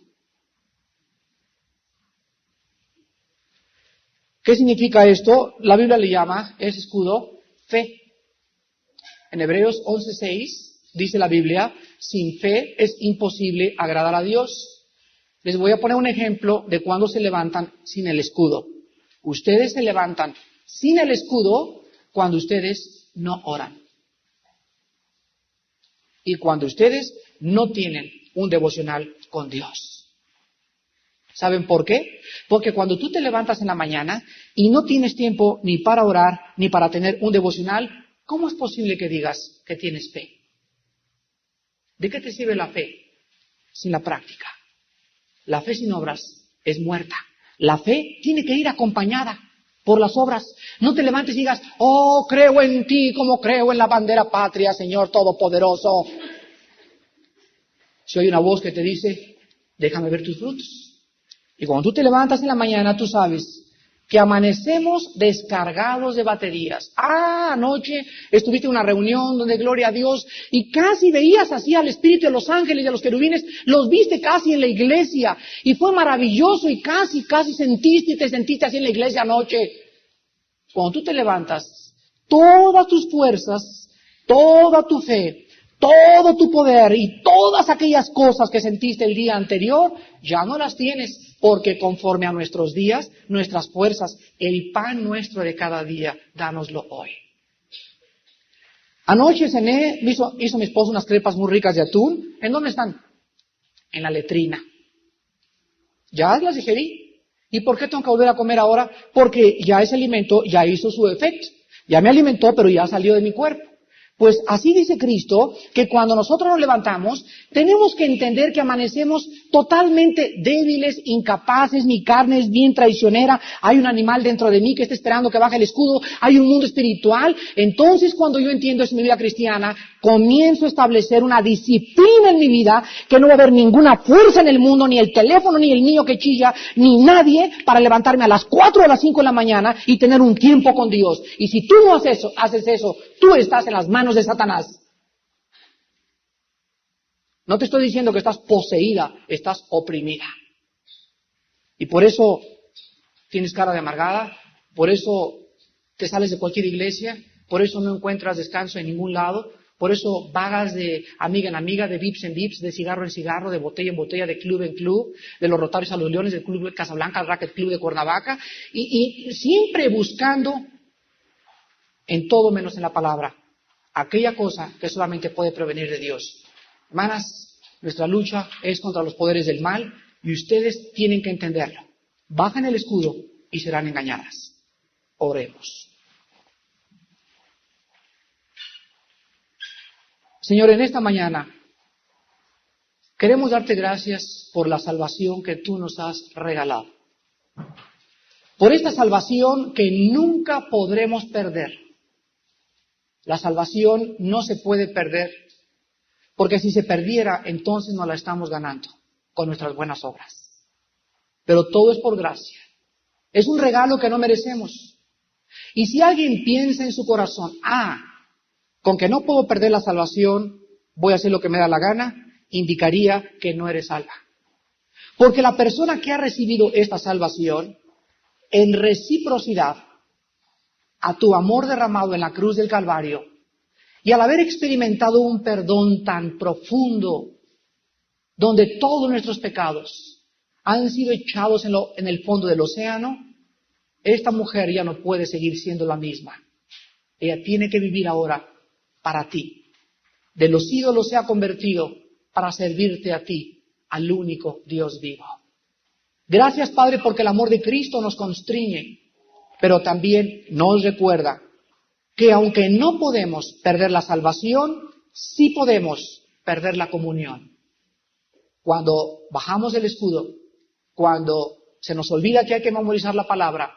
¿Qué significa esto? La Biblia le llama ese escudo fe. En Hebreos 11:6 dice la Biblia, sin fe es imposible agradar a Dios. Les voy a poner un ejemplo de cuando se levantan sin el escudo. Ustedes se levantan sin el escudo cuando ustedes no oran. Y cuando ustedes no tienen un devocional con Dios. ¿Saben por qué? Porque cuando tú te levantas en la mañana y no tienes tiempo ni para orar ni para tener un devocional, ¿cómo es posible que digas que tienes fe? ¿De qué te sirve la fe sin la práctica? La fe sin obras es muerta. La fe tiene que ir acompañada por las obras. No te levantes y digas, oh, creo en ti como creo en la bandera patria, Señor Todopoderoso. Si hay una voz que te dice, déjame ver tus frutos. Y cuando tú te levantas en la mañana, tú sabes que amanecemos descargados de baterías. Anoche estuviste en una reunión donde, gloria a Dios, y casi veías así al Espíritu de los ángeles y de los querubines, los viste casi en la iglesia, y fue maravilloso, y casi sentiste y te sentiste así en la iglesia anoche. Cuando tú te levantas, todas tus fuerzas, toda tu fe, todo tu poder y todas aquellas cosas que sentiste el día anterior, ya no las tienes. Porque conforme a nuestros días, nuestras fuerzas, el pan nuestro de cada día, dánoslo hoy. Anoche cené, hizo mi esposo unas crepas muy ricas de atún. ¿En dónde están? En la letrina. Ya las digerí. ¿Y por qué tengo que volver a comer ahora? Porque ya ese alimento ya hizo su efecto. Ya me alimentó, pero ya salió de mi cuerpo. Pues así dice Cristo, que cuando nosotros nos levantamos, tenemos que entender que amanecemos totalmente débiles, incapaces, mi carne es bien traicionera, hay un animal dentro de mí que está esperando que baje el escudo, hay un mundo espiritual. Entonces, cuando yo entiendo eso en mi vida cristiana, comienzo a establecer una disciplina en mi vida que no va a haber ninguna fuerza en el mundo, ni el teléfono, ni el niño que chilla, ni nadie para levantarme a las 4 o a las 5 de la mañana y tener un tiempo con Dios. Y si tú no haces eso, tú estás en las manos de Satanás. No te estoy diciendo que estás poseída, estás oprimida. Y por eso tienes cara de amargada, por eso te sales de cualquier iglesia, por eso no encuentras descanso en ningún lado, por eso vagas de amiga en amiga, de vips en vips, de cigarro en cigarro, de botella en botella, de club en club, de los Rotarios a los Leones, del Club de Casablanca, al Racket Club de Cuernavaca, y siempre buscando en todo menos en la palabra aquella cosa que solamente puede provenir de Dios. Hermanas, nuestra lucha es contra los poderes del mal y ustedes tienen que entenderlo. Bajen el escudo y serán engañadas. Oremos. Señor, en esta mañana queremos darte gracias por la salvación que tú nos has regalado. Por esta salvación que nunca podremos perder. La salvación no se puede perder, porque si se perdiera, entonces nos la estamos ganando con nuestras buenas obras. Pero todo es por gracia. Es un regalo que no merecemos. Y si alguien piensa en su corazón, con que no puedo perder la salvación, voy a hacer lo que me da la gana, indicaría que no eres salva. Porque la persona que ha recibido esta salvación, en reciprocidad a tu amor derramado en la cruz del Calvario, y al haber experimentado un perdón tan profundo, donde todos nuestros pecados han sido echados en el fondo del océano, esta mujer ya no puede seguir siendo la misma. Ella tiene que vivir ahora para ti. De los ídolos se ha convertido para servirte a ti, al único Dios vivo. Gracias, Padre, porque el amor de Cristo nos constriñe, pero también nos recuerda que aunque no podemos perder la salvación, sí podemos perder la comunión. Cuando bajamos el escudo, cuando se nos olvida que hay que memorizar la palabra,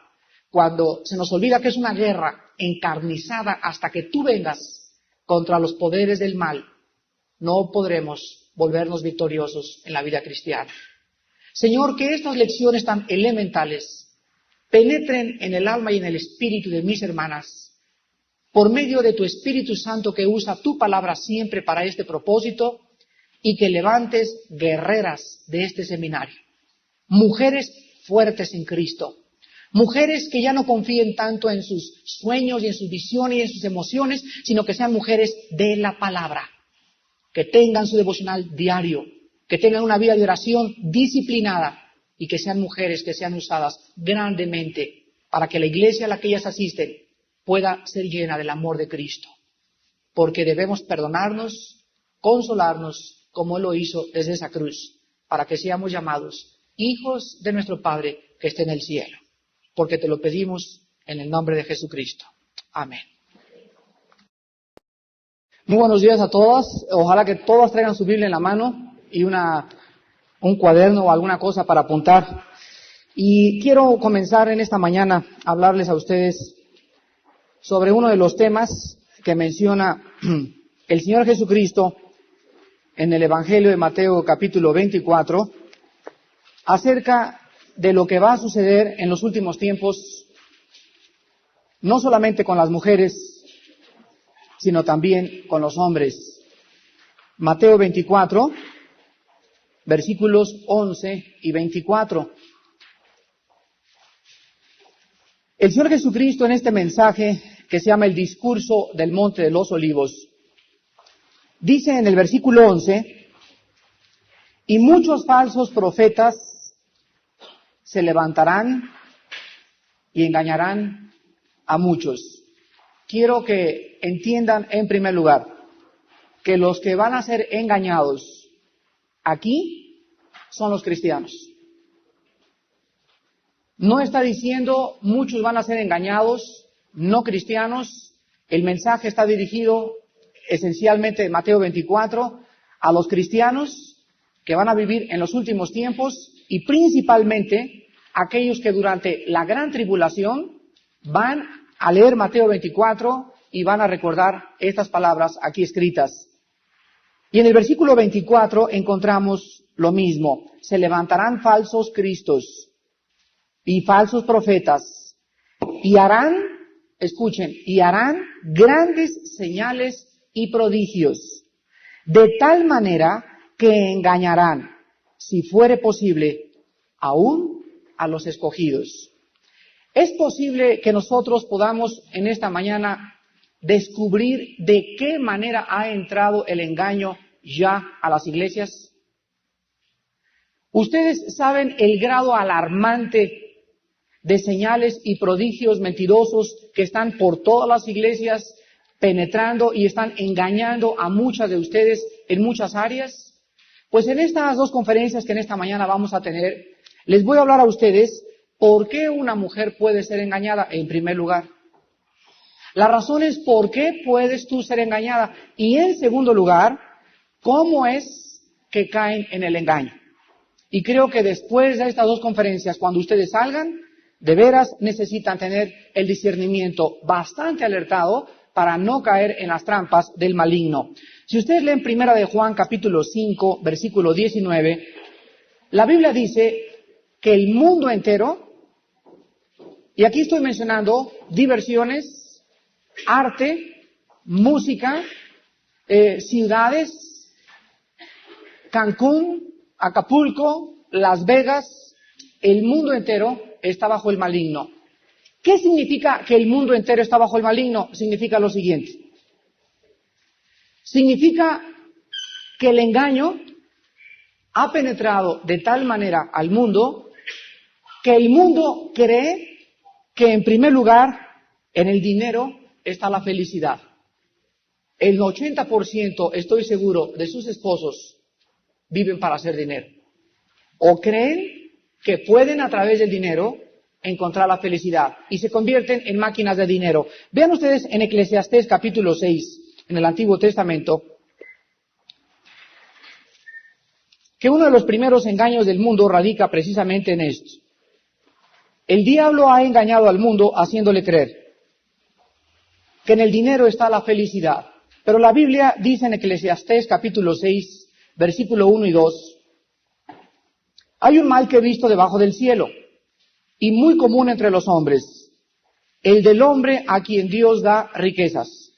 cuando se nos olvida que es una guerra encarnizada hasta que tú vengas contra los poderes del mal, no podremos volvernos victoriosos en la vida cristiana. Señor, que estas lecciones tan elementales penetren en el alma y en el espíritu de mis hermanas, por medio de tu Espíritu Santo que usa tu palabra siempre para este propósito, y que levantes guerreras de este seminario, mujeres fuertes en Cristo, mujeres que ya no confíen tanto en sus sueños y en sus visiones y en sus emociones, sino que sean mujeres de la palabra, que tengan su devocional diario, que tengan una vida de oración disciplinada y que sean mujeres que sean usadas grandemente para que la iglesia a la que ellas asisten pueda ser llena del amor de Cristo. Porque debemos perdonarnos, consolarnos, como Él lo hizo desde esa cruz, para que seamos llamados hijos de nuestro Padre que esté en el cielo. Porque te lo pedimos en el nombre de Jesucristo. Amén. Muy buenos días a todas. Ojalá que todas traigan su Biblia en la mano y un cuaderno o alguna cosa para apuntar. Y quiero comenzar en esta mañana a hablarles a ustedes sobre uno de los temas que menciona el Señor Jesucristo en el Evangelio de Mateo capítulo 24, acerca de lo que va a suceder en los últimos tiempos, no solamente con las mujeres, sino también con los hombres. Mateo 24, versículos 11 y 24. El Señor Jesucristo en este mensaje, que se llama el discurso del Monte de los Olivos, dice en el versículo 11, y muchos falsos profetas se levantarán y engañarán a muchos. Quiero que entiendan en primer lugar que los que van a ser engañados aquí son los cristianos. No está diciendo muchos van a ser engañados, no cristianos. El mensaje está dirigido esencialmente en Mateo 24 a los cristianos que van a vivir en los últimos tiempos y principalmente aquellos que durante la gran tribulación van a leer Mateo 24 y van a recordar estas palabras aquí escritas. Y en el versículo 24 encontramos lo mismo. Se levantarán falsos cristos y falsos profetas y harán, escuchen, y harán grandes señales y prodigios, de tal manera que engañarán, si fuere posible, aún a los escogidos. Es posible que nosotros podamos en esta mañana descubrir de qué manera ha entrado el engaño ya a las iglesias. Ustedes saben el grado alarmante de señales y prodigios mentirosos que están por todas las iglesias penetrando y están engañando a muchas de ustedes en muchas áreas. Pues en estas dos conferencias que en esta mañana vamos a tener, les voy a hablar a ustedes por qué una mujer puede ser engañada en primer lugar. La razón es por qué puedes tú ser engañada y en segundo lugar, cómo es que caen en el engaño. Y creo que después de estas dos conferencias, cuando ustedes salgan, de veras necesitan tener el discernimiento bastante alertado para no caer en las trampas del maligno. Si ustedes leen Primera de Juan capítulo 5, versículo 19, la Biblia dice que el mundo entero, y aquí estoy mencionando diversiones, arte, música, ciudades, Cancún, Acapulco, Las Vegas, el mundo entero está bajo el maligno. ¿Qué significa que el mundo entero está bajo el maligno? Significa lo siguiente. Significa que el engaño ha penetrado de tal manera al mundo que el mundo cree que en primer lugar en el dinero está la felicidad. El 80%, estoy seguro, de sus esposos viven para hacer dinero. O creen que pueden a través del dinero encontrar la felicidad y se convierten en máquinas de dinero. Vean ustedes en Eclesiastés capítulo 6, en el Antiguo Testamento, que uno de los primeros engaños del mundo radica precisamente en esto. El diablo ha engañado al mundo haciéndole creer que en el dinero está la felicidad. Pero la Biblia dice en Eclesiastés capítulo 6, versículo 1 y 2, hay un mal que he visto debajo del cielo y muy común entre los hombres, el del hombre a quien Dios da riquezas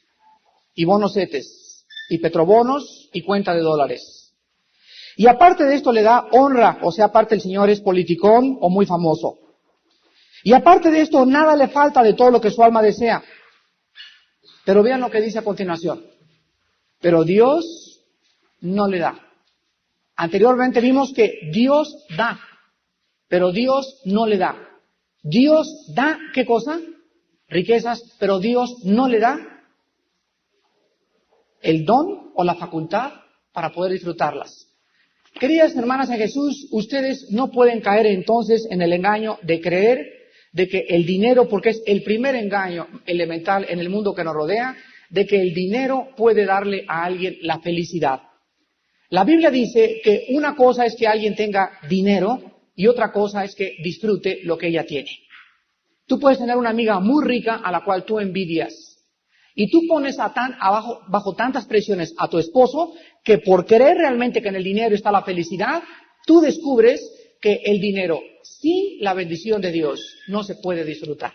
y bonosetes y petrobonos y cuenta de dólares. Y aparte de esto le da honra, o sea, aparte el señor es politicón o muy famoso. Y aparte de esto nada le falta de todo lo que su alma desea. Pero vean lo que dice a continuación. Pero Dios no le da. Anteriormente vimos que Dios da, pero Dios no le da. Dios da, ¿qué cosa? Riquezas, pero Dios no le da el don o la facultad para poder disfrutarlas. Queridas hermanas en Jesús, ustedes no pueden caer entonces en el engaño de creer de que el dinero, porque es el primer engaño elemental en el mundo que nos rodea, de que el dinero puede darle a alguien la felicidad. La Biblia dice que una cosa es que alguien tenga dinero y otra cosa es que disfrute lo que ella tiene. Tú puedes tener una amiga muy rica a la cual tú envidias y tú pones bajo tantas presiones a tu esposo que por creer realmente que en el dinero está la felicidad, tú descubres que el dinero sin la bendición de Dios no se puede disfrutar.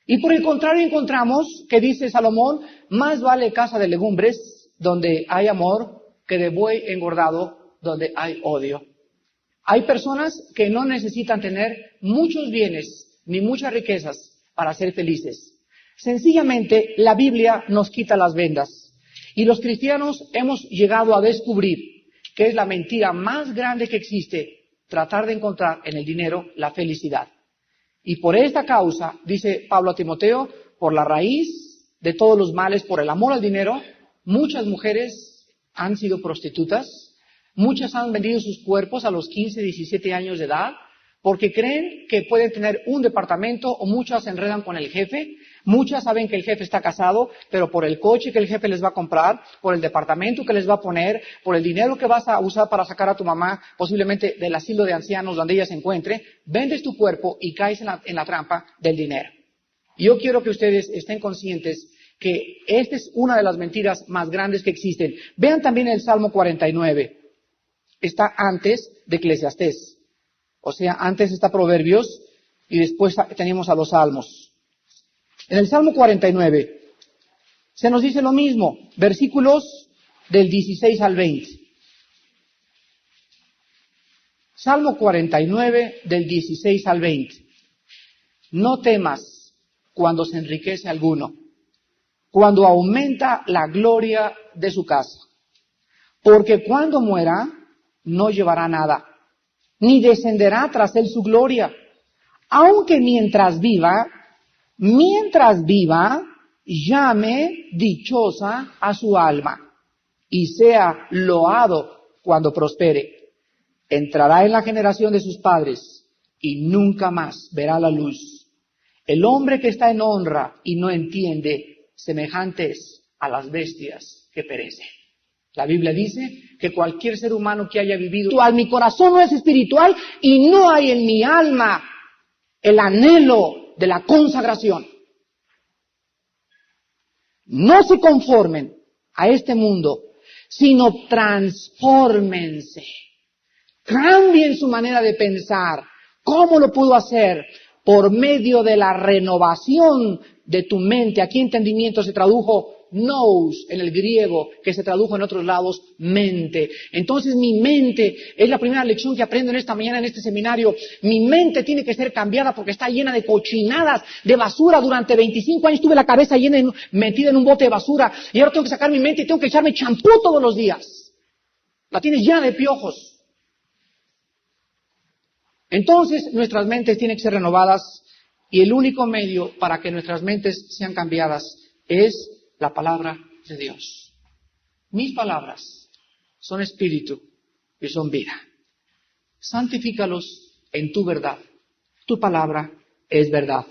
Y por el contrario encontramos que dice Salomón, más vale casa de legumbres donde hay amor que de buey engordado donde hay odio. Hay personas que no necesitan tener muchos bienes ni muchas riquezas para ser felices. Sencillamente la Biblia nos quita las vendas y los cristianos hemos llegado a descubrir que es la mentira más grande que existe, tratar de encontrar en el dinero la felicidad. Y por esta causa, dice Pablo a Timoteo, por la raíz de todos los males, por el amor al dinero, muchas mujeres han sido prostitutas, muchas han vendido sus cuerpos a los 15, 17 años de edad, porque creen que pueden tener un departamento, o muchas se enredan con el jefe, muchas saben que el jefe está casado, pero por el coche que el jefe les va a comprar, por el departamento que les va a poner, por el dinero que vas a usar para sacar a tu mamá, posiblemente del asilo de ancianos donde ella se encuentre, vendes tu cuerpo y caes en la trampa del dinero. Yo quiero que ustedes estén conscientes que esta es una de las mentiras más grandes que existen. Vean también el Salmo 49. Está antes de Eclesiastés. O sea, antes está Proverbios y después tenemos a los Salmos. En el Salmo 49 se nos dice lo mismo, versículos del 16 al 20. Salmo 49 del 16 al 20. No temas cuando se enriquece alguno, cuando aumenta la gloria de su casa, porque cuando muera no llevará nada, ni descenderá tras él su gloria, aunque mientras viva, llame dichosa a su alma, y sea loado cuando prospere. Entrará en la generación de sus padres, y nunca más verá la luz. El hombre que está en honra y no entiende, semejantes a las bestias que perecen. La Biblia dice que cualquier ser humano que haya vivido, mi corazón no es espiritual y no hay en mi alma el anhelo de la consagración. No se conformen a este mundo, sino transfórmense. Cambien su manera de pensar. ¿Cómo lo puedo hacer? Por medio de la renovación de tu mente. Aquí entendimiento se tradujo nous en el griego, que se tradujo en otros lados mente. Entonces mi mente es la primera lección que aprendo en esta mañana en este seminario. Mi mente tiene que ser cambiada porque está llena de cochinadas, de basura. Durante 25 años tuve la cabeza metida en un bote de basura y ahora tengo que sacar mi mente y tengo que echarme champú todos los días. La tienes llena de piojos. Entonces nuestras mentes tienen que ser renovadas y el único medio para que nuestras mentes sean cambiadas es la palabra de Dios. Mis palabras son espíritu y son vida. Santifícalos en tu verdad. Tu palabra es verdad.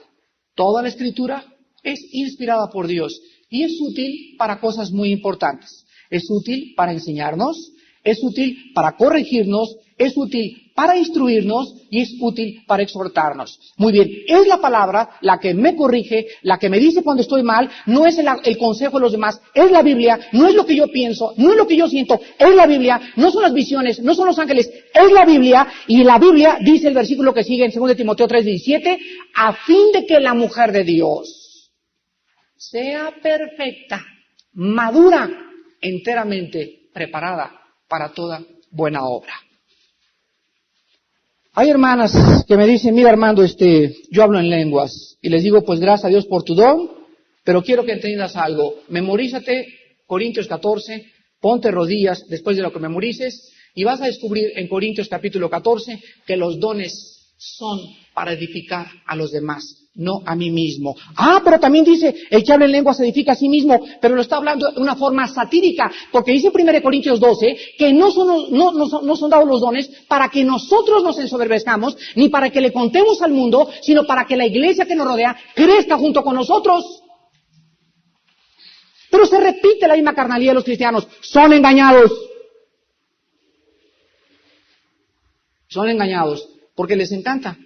Toda la escritura es inspirada por Dios y es útil para cosas muy importantes. Es útil para enseñarnos, es útil para corregirnos, es útil para instruirnos y es útil para exhortarnos. Muy bien, es la palabra la que me corrige, la que me dice cuando estoy mal, no es el consejo de los demás, es la Biblia, no es lo que yo pienso, no es lo que yo siento, es la Biblia, no son las visiones, no son los ángeles, es la Biblia, y la Biblia dice el versículo que sigue en 2 Timoteo 3:17, a fin de que la mujer de Dios sea perfecta, madura, enteramente preparada para toda buena obra. Hay hermanas que me dicen, mira Armando, yo hablo en lenguas. Y les digo, pues gracias a Dios por tu don, pero quiero que entiendas algo. Memorízate Corintios 14, ponte rodillas después de lo que memorices, y vas a descubrir en Corintios capítulo 14 que los dones son para edificar a los demás, no a mí mismo. Pero también dice, el que habla en lengua se edifica a sí mismo, pero lo está hablando de una forma satírica, porque dice 1 Corintios 12 que no son dados los dones para que nosotros nos ensoberbezcamos, ni para que le contemos al mundo, sino para que la iglesia que nos rodea crezca junto con nosotros. Pero se repite la misma carnalidad de los cristianos, son engañados. Son engañados porque les encanta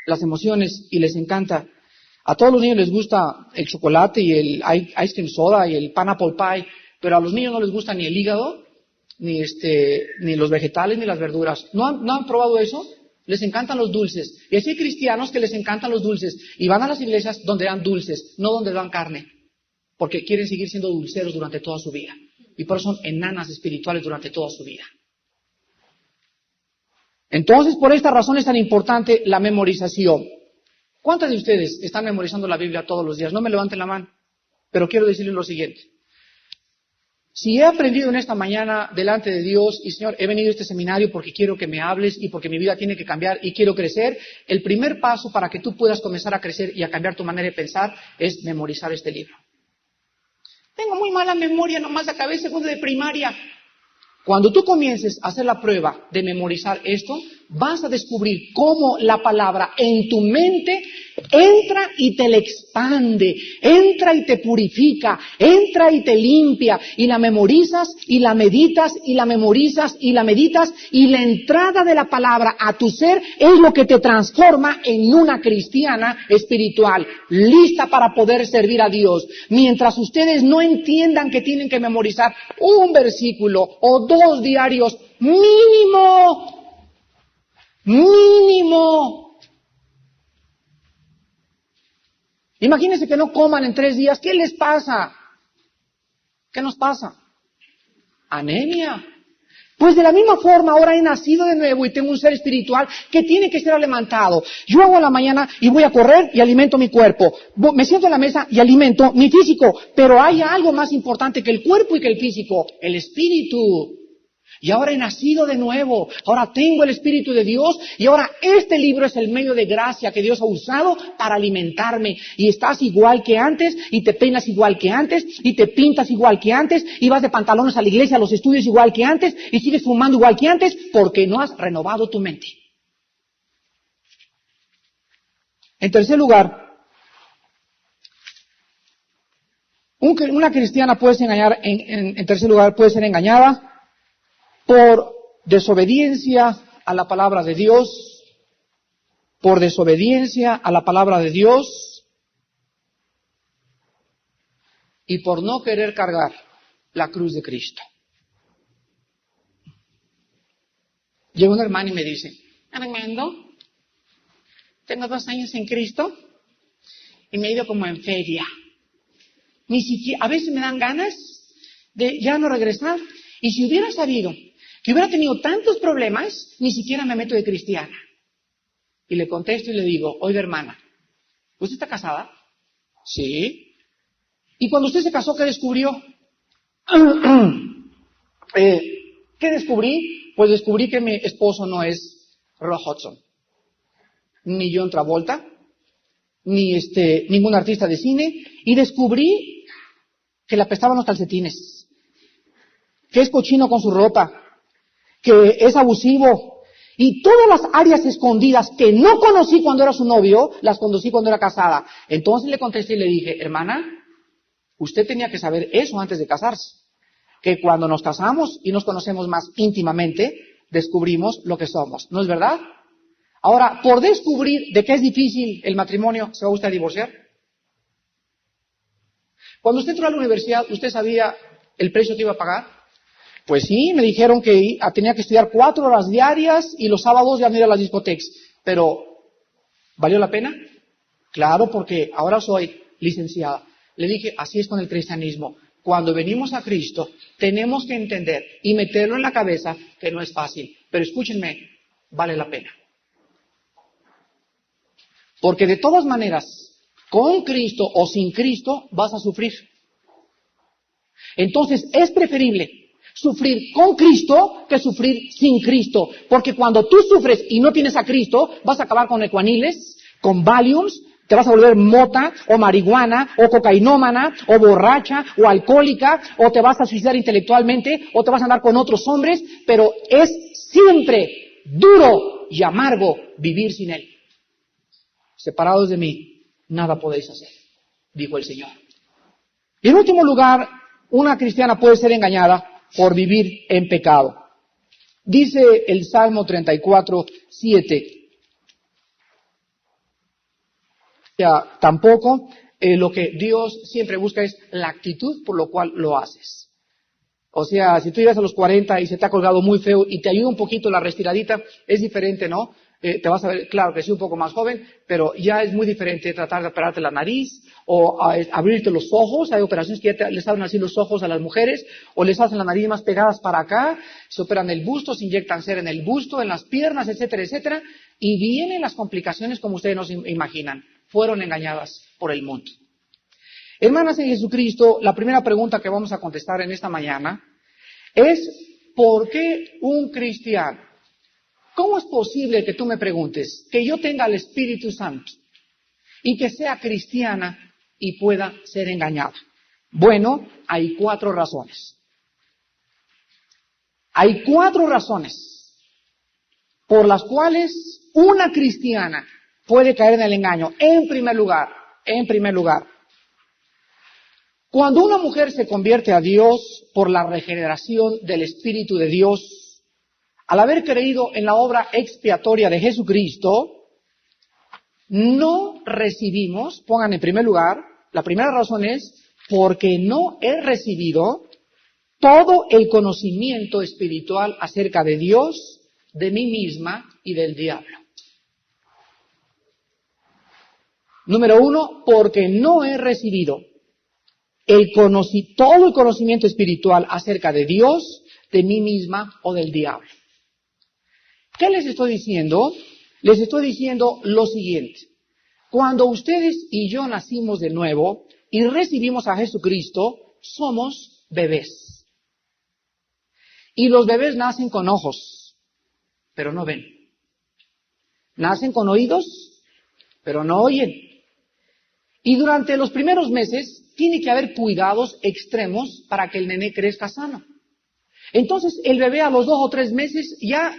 las emociones y les encanta. A todos los niños les gusta el chocolate y el ice cream soda y el pineapple pie, pero a los niños no les gusta ni el hígado, ni los vegetales, ni las verduras. ¿No han probado eso? Les encantan los dulces. Y así hay cristianos que les encantan los dulces y van a las iglesias donde dan dulces, no donde dan carne, porque quieren seguir siendo dulceros durante toda su vida. Y por eso son enanas espirituales durante toda su vida. Entonces, por esta razón es tan importante la memorización. ¿Cuántos de ustedes están memorizando la Biblia todos los días? No me levanten la mano, pero quiero decirles lo siguiente. Si he aprendido en esta mañana delante de Dios, y Señor, he venido a este seminario porque quiero que me hables y porque mi vida tiene que cambiar y quiero crecer, el primer paso para que tú puedas comenzar a crecer y a cambiar tu manera de pensar es memorizar este libro. Tengo muy mala memoria, nomás acabé segundo de primaria. Cuando tú comiences a hacer la prueba de memorizar esto, vas a descubrir cómo la palabra en tu mente entra y te la expande, entra y te purifica, entra y te limpia, y la memorizas, y la meditas, y la memorizas, y la meditas, y la entrada de la palabra a tu ser es lo que te transforma en una cristiana espiritual, lista para poder servir a Dios. Mientras ustedes no entiendan que tienen que memorizar un versículo o 2 diarios, mínimo. Imagínense que no coman en 3 días. ¿Qué les pasa? ¿Qué nos pasa? Anemia. Pues de la misma forma, ahora he nacido de nuevo y tengo un ser espiritual que tiene que ser alimentado. Yo hago a la mañana y voy a correr y alimento mi cuerpo. Me siento en la mesa y alimento mi físico. Pero hay algo más importante que el cuerpo y que el físico, el espíritu. Y ahora he nacido de nuevo, ahora tengo el Espíritu de Dios y ahora este libro es el medio de gracia que Dios ha usado para alimentarme. Y estás igual que antes, y te peinas igual que antes, y te pintas igual que antes, y vas de pantalones a la iglesia, a los estudios igual que antes, y sigues fumando igual que antes, porque no has renovado tu mente. En tercer lugar, una cristiana puede ser engañada, en tercer lugar, puede ser engañada por desobediencia a la palabra de Dios, por desobediencia a la palabra de Dios y por no querer cargar la cruz de Cristo. Llega un hermano y me dice, Armando, tengo 2 años en Cristo y me he ido como en feria. Ni siquiera, a veces me dan ganas de ya no regresar. Y si hubiera sabido que hubiera tenido tantos problemas, ni siquiera me meto de cristiana. Y le contesto y le digo, oiga hermana, ¿usted está casada? Sí. ¿Y cuando usted se casó, qué descubrió? ¿Qué descubrí? Pues descubrí que mi esposo no es Roy Hodgson, ni John Travolta, ni ningún artista de cine, y descubrí que le apestaban los calcetines, que es cochino con su ropa, que es abusivo, y todas las áreas escondidas que no conocí cuando era su novio, las conocí cuando era casada. Entonces le contesté y le dije, hermana, usted tenía que saber eso antes de casarse, que cuando nos casamos y nos conocemos más íntimamente, descubrimos lo que somos, ¿no es verdad? Ahora, por descubrir de qué es difícil el matrimonio, ¿se va usted a divorciar? Cuando usted entró a la universidad, ¿usted sabía el precio que iba a pagar? Pues sí, me dijeron que tenía que estudiar 4 horas diarias y los sábados ya no ir a las discotecas. Pero, ¿valió la pena? Claro, porque ahora soy licenciada. Le dije, así es con el cristianismo. Cuando venimos a Cristo, tenemos que entender y meterlo en la cabeza que no es fácil. Pero escúchenme, vale la pena. Porque de todas maneras, con Cristo o sin Cristo, vas a sufrir. Entonces, es preferible sufrir con Cristo que sufrir sin Cristo. Porque cuando tú sufres y no tienes a Cristo, vas a acabar con ecuaniles, con Valiums, te vas a volver mota, o marihuana, o cocainómana, o borracha, o alcohólica, o te vas a suicidar intelectualmente, o te vas a andar con otros hombres, pero es siempre duro y amargo vivir sin Él. Separados de mí, nada podéis hacer, dijo el Señor. Y en último lugar, una cristiana puede ser engañada por vivir en pecado. Dice el Salmo 34:7. Tampoco lo que Dios siempre busca es la actitud por lo cual lo haces. O sea, si tú llegas a los 40 y se te ha colgado muy feo y te ayuda un poquito la restiradita, es diferente, ¿no? Te vas a ver, claro que sí, un poco más joven, pero ya es muy diferente tratar de operarte la nariz o abrirte los ojos. Hay operaciones que ya les abren así los ojos a las mujeres o les hacen la nariz más pegadas para acá, se operan el busto, se inyectan cera en el busto, en las piernas, etcétera, etcétera, y vienen las complicaciones como ustedes no se imaginan. Fueron engañadas por el mundo. Hermanas en Jesucristo, la primera pregunta que vamos a contestar en esta mañana es ¿por qué un cristiano? ¿Cómo es posible que tú me preguntes que yo tenga el Espíritu Santo y que sea cristiana y pueda ser engañada? Bueno, hay 4 razones. Hay 4 razones por las cuales una cristiana puede caer en el engaño. En primer lugar, cuando una mujer se convierte a Dios por la regeneración del Espíritu de Dios, al haber creído en la obra expiatoria de Jesucristo, no recibimos, pongan en primer lugar, la primera razón es porque no he recibido todo el conocimiento espiritual acerca de Dios, de mí misma y del diablo. Número 1, porque no he recibido todo el conocimiento espiritual acerca de Dios, de mí misma o del diablo. ¿Qué les estoy diciendo? Les estoy diciendo lo siguiente. Cuando ustedes y yo nacimos de nuevo y recibimos a Jesucristo, somos bebés. Y los bebés nacen con ojos, pero no ven. Nacen con oídos, pero no oyen. Y durante los primeros meses tiene que haber cuidados extremos para que el nené crezca sano. Entonces el bebé a los 2 o 3 meses ya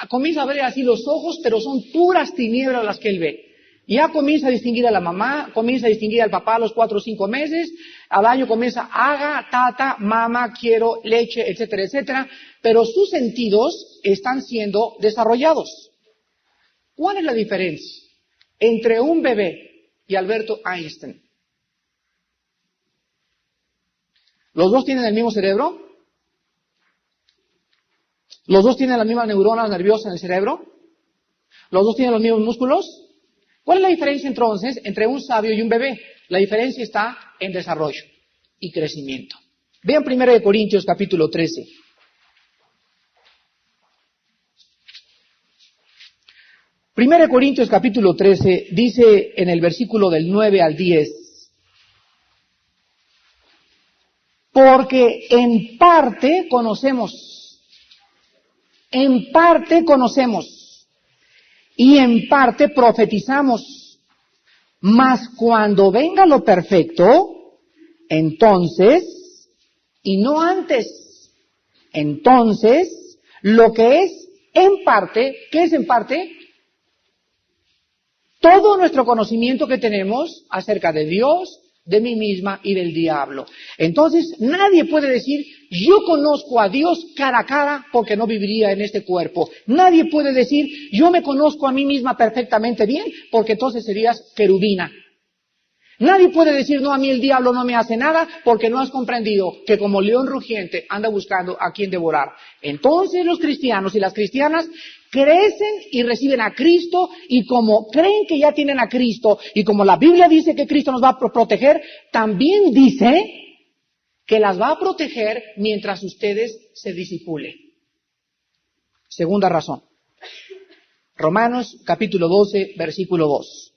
comienza a ver así los ojos, pero son puras tinieblas las que él ve. Ya comienza a distinguir a la mamá, comienza a distinguir al papá a los 4 o 5 meses, al año comienza haga, tata, mamá, quiero, leche, etcétera, etcétera, pero sus sentidos están siendo desarrollados. ¿Cuál es la diferencia entre un bebé y Alberto Einstein? ¿Los dos tienen el mismo cerebro? ¿Los dos tienen las mismas neuronas nerviosas en el cerebro? ¿Los dos tienen los mismos músculos? ¿Cuál es la diferencia entonces entre un sabio y un bebé? La diferencia está en desarrollo y crecimiento. Vean 1 Corintios capítulo 13. 1 Corintios capítulo 13 dice en el versículo del 9 al 10, porque en parte conocemos, y en parte profetizamos, mas cuando venga lo perfecto, entonces, y no antes, entonces, lo que es en parte, ¿qué es en parte? Todo nuestro conocimiento que tenemos acerca de Dios, de mí misma y del diablo. Entonces, nadie puede decir, yo conozco a Dios cara a cara porque no viviría en este cuerpo. Nadie puede decir, yo me conozco a mí misma perfectamente bien porque entonces serías querubina. Nadie puede decir, no, a mí el diablo no me hace nada porque no has comprendido que como león rugiente anda buscando a quien devorar. Entonces los cristianos y las cristianas crecen y reciben a Cristo, y como creen que ya tienen a Cristo, y como la Biblia dice que Cristo nos va a proteger, también dice que las va a proteger mientras ustedes se disipulen. Segunda razón. Romanos capítulo 12, versículo 2.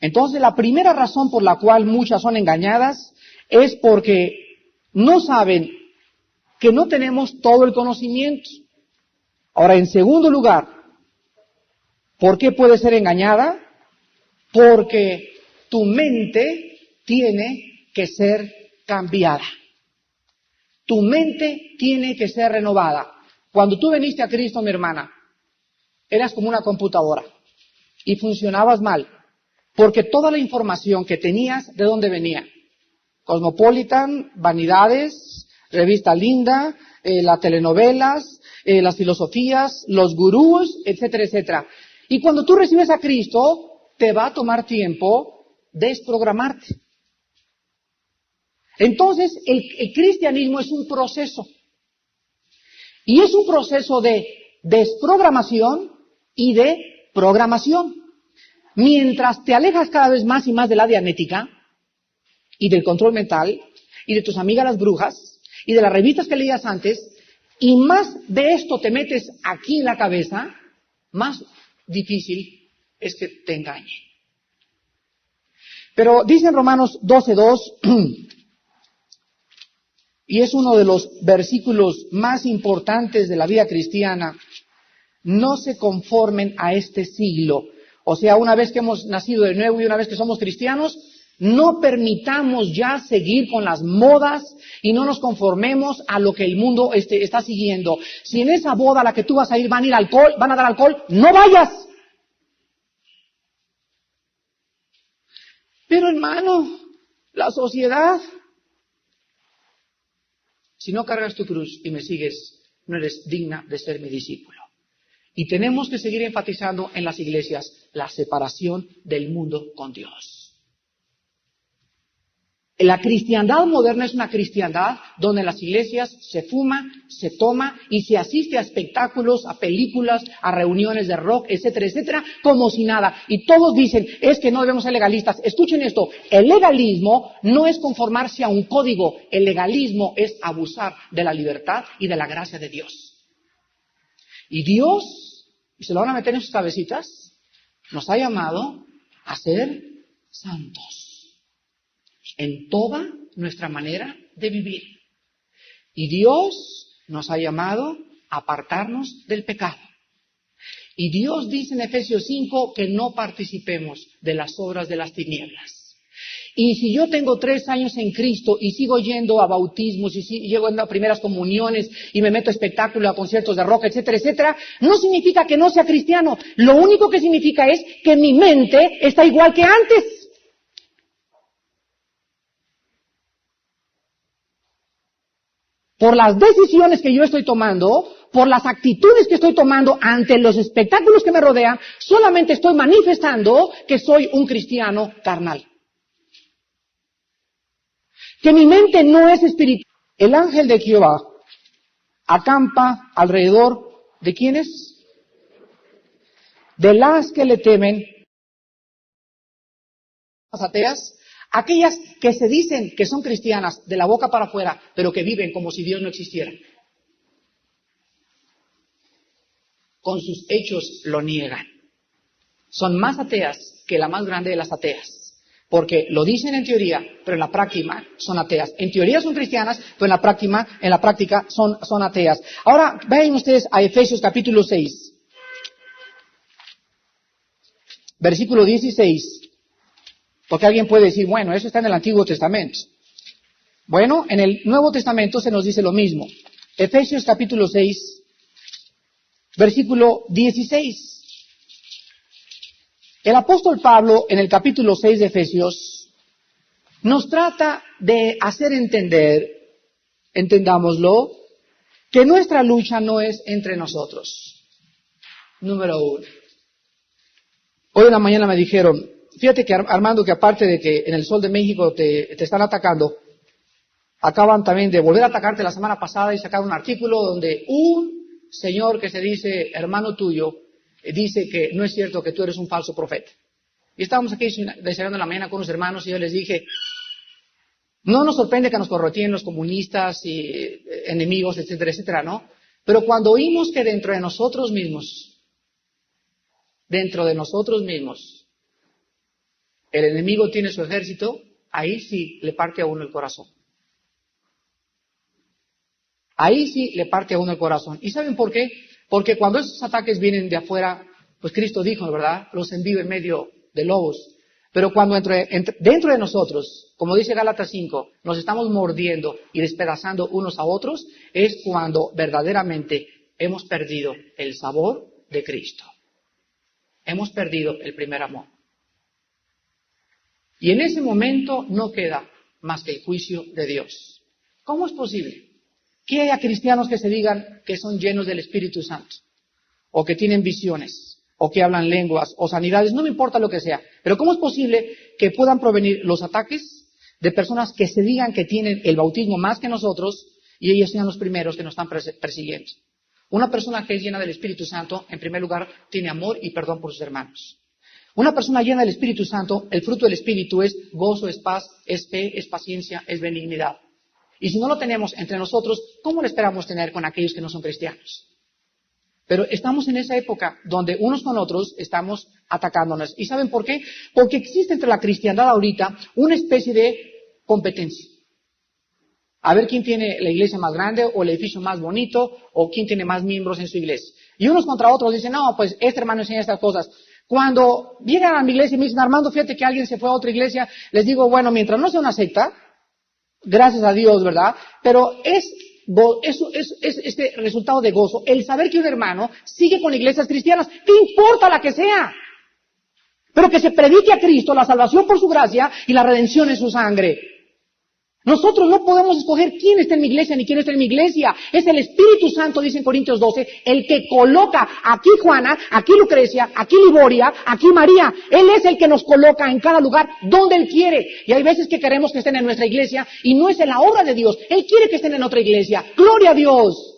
Entonces la primera razón por la cual muchas son engañadas es porque no saben que no tenemos todo el conocimiento. Ahora, en segundo lugar, ¿por qué puede ser engañada? Porque tu mente tiene que ser cambiada. Tu mente tiene que ser renovada. Cuando tú viniste a Cristo, mi hermana, eras como una computadora y funcionabas mal, porque toda la información que tenías, ¿de dónde venía? Cosmopolitan, Vanidades, Revista Linda, las telenovelas, las filosofías, los gurús, etcétera, etcétera. Y cuando tú recibes a Cristo, te va a tomar tiempo desprogramarte. Entonces, el cristianismo es un proceso. Y es un proceso de desprogramación y de programación. Mientras te alejas cada vez más y más de la dianética y del control mental y de tus amigas las brujas y de las revistas que leías antes, y más de esto te metes aquí en la cabeza, más difícil es que te engañe. Pero dice en Romanos 12:2, y es uno de los versículos más importantes de la vida cristiana, no se conformen a este siglo. O sea, una vez que hemos nacido de nuevo y una vez que somos cristianos, No permitamos ya seguir con las modas y no nos conformemos a lo que el mundo está siguiendo. Si en esa boda a la que tú vas a ir van a dar alcohol, no vayas. Pero hermano, la sociedad, si no cargas tu cruz y me sigues, no eres digna de ser mi discípulo. Y tenemos que seguir enfatizando en las iglesias la separación del mundo con Dios. La cristiandad moderna es una cristiandad donde en las iglesias se fuma, se toma y se asiste a espectáculos, a películas, a reuniones de rock, etcétera, etcétera, como si nada. Y todos dicen, es que no debemos ser legalistas. Escuchen esto, el legalismo no es conformarse a un código, el legalismo es abusar de la libertad y de la gracia de Dios. Y Dios, y se lo van a meter en sus cabecitas, nos ha llamado a ser santos en toda nuestra manera de vivir. Y Dios nos ha llamado a apartarnos del pecado. Y Dios dice en Efesios 5 que no participemos de las obras de las tinieblas. Y si yo tengo 3 años en Cristo y sigo yendo a bautismos y llego a primeras comuniones y me meto a espectáculos, a conciertos de rock, etcétera, etcétera, no significa que no sea cristiano. Lo único que significa es que mi mente está igual que antes. Por las decisiones que yo estoy tomando, por las actitudes que estoy tomando ante los espectáculos que me rodean, solamente estoy manifestando que soy un cristiano carnal. Que mi mente no es espiritual. El ángel de Jehová acampa alrededor de ¿quiénes? De las que le temen, las ateas. Aquellas que se dicen que son cristianas de la boca para afuera, pero que viven como si Dios no existiera. Con sus hechos lo niegan. Son más ateas que la más grande de las ateas. Porque lo dicen en teoría, pero en la práctica son ateas. En teoría son cristianas, pero en la práctica son ateas. Ahora, vayan ustedes a Efesios capítulo 6. Versículo 16. Porque alguien puede decir, bueno, eso está en el Antiguo Testamento. Bueno, en el Nuevo Testamento se nos dice lo mismo. Efesios capítulo 6, versículo 16. El apóstol Pablo, en el capítulo 6 de Efesios, nos trata de hacer entender, entendámoslo, que nuestra lucha no es entre nosotros. Número 1. Hoy en la mañana me dijeron, fíjate que Armando, que aparte de que en el Sol de México te están atacando, acaban también de volver a atacarte la semana pasada y sacar un artículo donde un señor que se dice hermano tuyo dice que no es cierto que tú eres un falso profeta. Y estábamos aquí desayunando en la mañana con unos hermanos y yo les dije, no nos sorprende que nos corroteen los comunistas y enemigos, etcétera, etcétera, ¿no? Pero cuando oímos que dentro de nosotros mismos, el enemigo tiene su ejército, ahí sí le parte a uno el corazón. Ahí sí le parte a uno el corazón. ¿Y saben por qué? Porque cuando esos ataques vienen de afuera, pues Cristo dijo, ¿verdad? Los envío en medio de lobos. Pero cuando dentro de nosotros, como dice Gálatas 5, nos estamos mordiendo y despedazando unos a otros, es cuando verdaderamente hemos perdido el sabor de Cristo. Hemos perdido el primer amor. Y en ese momento no queda más que el juicio de Dios. ¿Cómo es posible que haya cristianos que se digan que son llenos del Espíritu Santo? O que tienen visiones, o que hablan lenguas, o sanidades, no me importa lo que sea. Pero ¿cómo es posible que puedan provenir los ataques de personas que se digan que tienen el bautismo más que nosotros y ellos sean los primeros que nos están persiguiendo? Una persona que es llena del Espíritu Santo, en primer lugar, tiene amor y perdón por sus hermanos. Una persona llena del Espíritu Santo, el fruto del Espíritu es gozo, es paz, es fe, es paciencia, es benignidad. Y si no lo tenemos entre nosotros, ¿cómo lo esperamos tener con aquellos que no son cristianos? Pero estamos en esa época donde unos con otros estamos atacándonos. ¿Y saben por qué? Porque existe entre la cristiandad ahorita una especie de competencia. A ver quién tiene la iglesia más grande o el edificio más bonito o quién tiene más miembros en su iglesia. Y unos contra otros dicen, no, pues este hermano enseña estas cosas. Cuando llegan a mi iglesia y me dicen, Armando, fíjate que alguien se fue a otra iglesia, les digo, bueno, mientras no sea una secta, gracias a Dios, ¿verdad? Pero es este resultado de gozo, el saber que un hermano sigue con iglesias cristianas, ¿qué importa la que sea? Pero que se predique a Cristo, la salvación por su gracia y la redención en su sangre. Nosotros no podemos escoger quién está en mi iglesia ni quién está en mi iglesia. Es el Espíritu Santo, dice en Corintios 12, el que coloca aquí Juana, aquí Lucrecia, aquí Liboria, aquí María. Él es el que nos coloca en cada lugar donde Él quiere. Y hay veces que queremos que estén en nuestra iglesia y no es en la obra de Dios. Él quiere que estén en otra iglesia. ¡Gloria a Dios!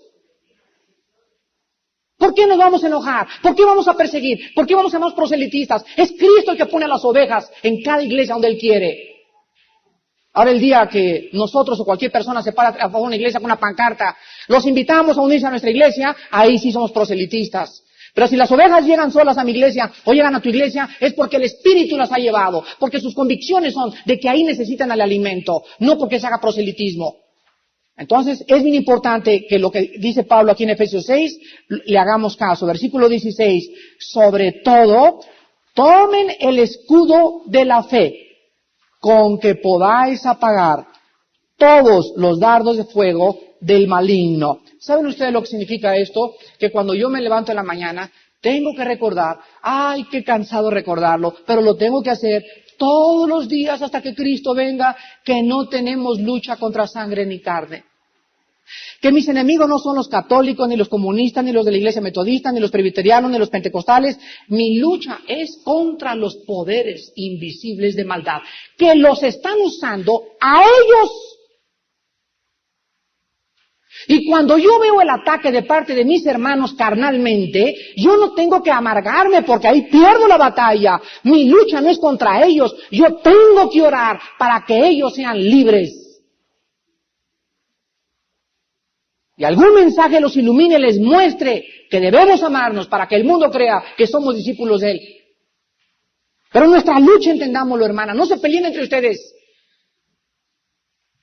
¿Por qué nos vamos a enojar? ¿Por qué vamos a perseguir? ¿Por qué vamos a ser más proselitistas? Es Cristo el que pone a las ovejas en cada iglesia donde Él quiere. Ahora el día que nosotros o cualquier persona se para a favor de una iglesia con una pancarta, los invitamos a unirse a nuestra iglesia, ahí sí somos proselitistas. Pero si las ovejas llegan solas a mi iglesia o llegan a tu iglesia, es porque el Espíritu las ha llevado, porque sus convicciones son de que ahí necesitan el alimento, no porque se haga proselitismo. Entonces es bien importante que lo que dice Pablo aquí en Efesios 6, le hagamos caso. Versículo 16, sobre todo, tomen el escudo de la fe, con que podáis apagar todos los dardos de fuego del maligno. ¿Saben ustedes lo que significa esto? Que cuando yo me levanto en la mañana, tengo que recordar, ay, qué cansado recordarlo, pero lo tengo que hacer todos los días hasta que Cristo venga, que no tenemos lucha contra sangre ni carne. Que mis enemigos no son los católicos, ni los comunistas, ni los de la iglesia metodista, ni los presbiterianos, ni los pentecostales. Mi lucha es contra los poderes invisibles de maldad, que los están usando a ellos. Y cuando yo veo el ataque de parte de mis hermanos carnalmente, yo no tengo que amargarme porque ahí pierdo la batalla. Mi lucha no es contra ellos, yo tengo que orar para que ellos sean libres. Y algún mensaje los ilumine, les muestre que debemos amarnos para que el mundo crea que somos discípulos de Él. Pero nuestra lucha, entendámoslo, hermana, no se peleen entre ustedes.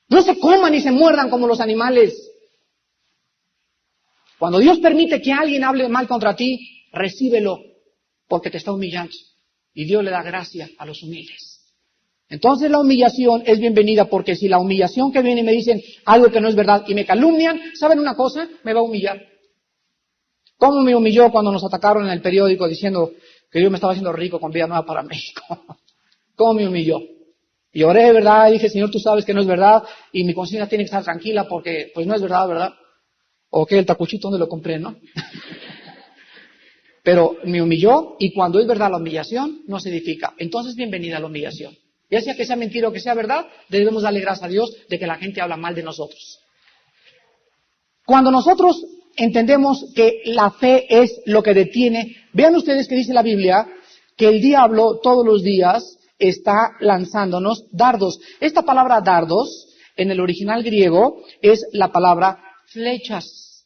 No se coman ni se muerdan como los animales. Cuando Dios permite que alguien hable mal contra ti, recíbelo, porque te está humillando. Y Dios le da gracia a los humildes. Entonces la humillación es bienvenida, porque si la humillación que viene y me dicen algo que no es verdad y me calumnian, ¿saben una cosa? Me va a humillar. ¿Cómo me humilló cuando nos atacaron en el periódico diciendo que yo me estaba haciendo rico con Vida Nueva para México? ¿Cómo me humilló? Y oré, ¿verdad? Y dije, Señor, tú sabes que no es verdad y mi conciencia tiene que estar tranquila porque pues no es verdad, ¿verdad? O que el tacuchito donde lo compré, ¿no? Pero me humilló, y cuando es verdad la humillación, no se edifica. Entonces, bienvenida a la humillación. Ya sea que sea mentira o que sea verdad, debemos darle gracias a Dios de que la gente habla mal de nosotros. Cuando nosotros entendemos que la fe es lo que detiene, vean ustedes que dice la Biblia, que el diablo todos los días está lanzándonos dardos. Esta palabra dardos, en el original griego, es la palabra flechas.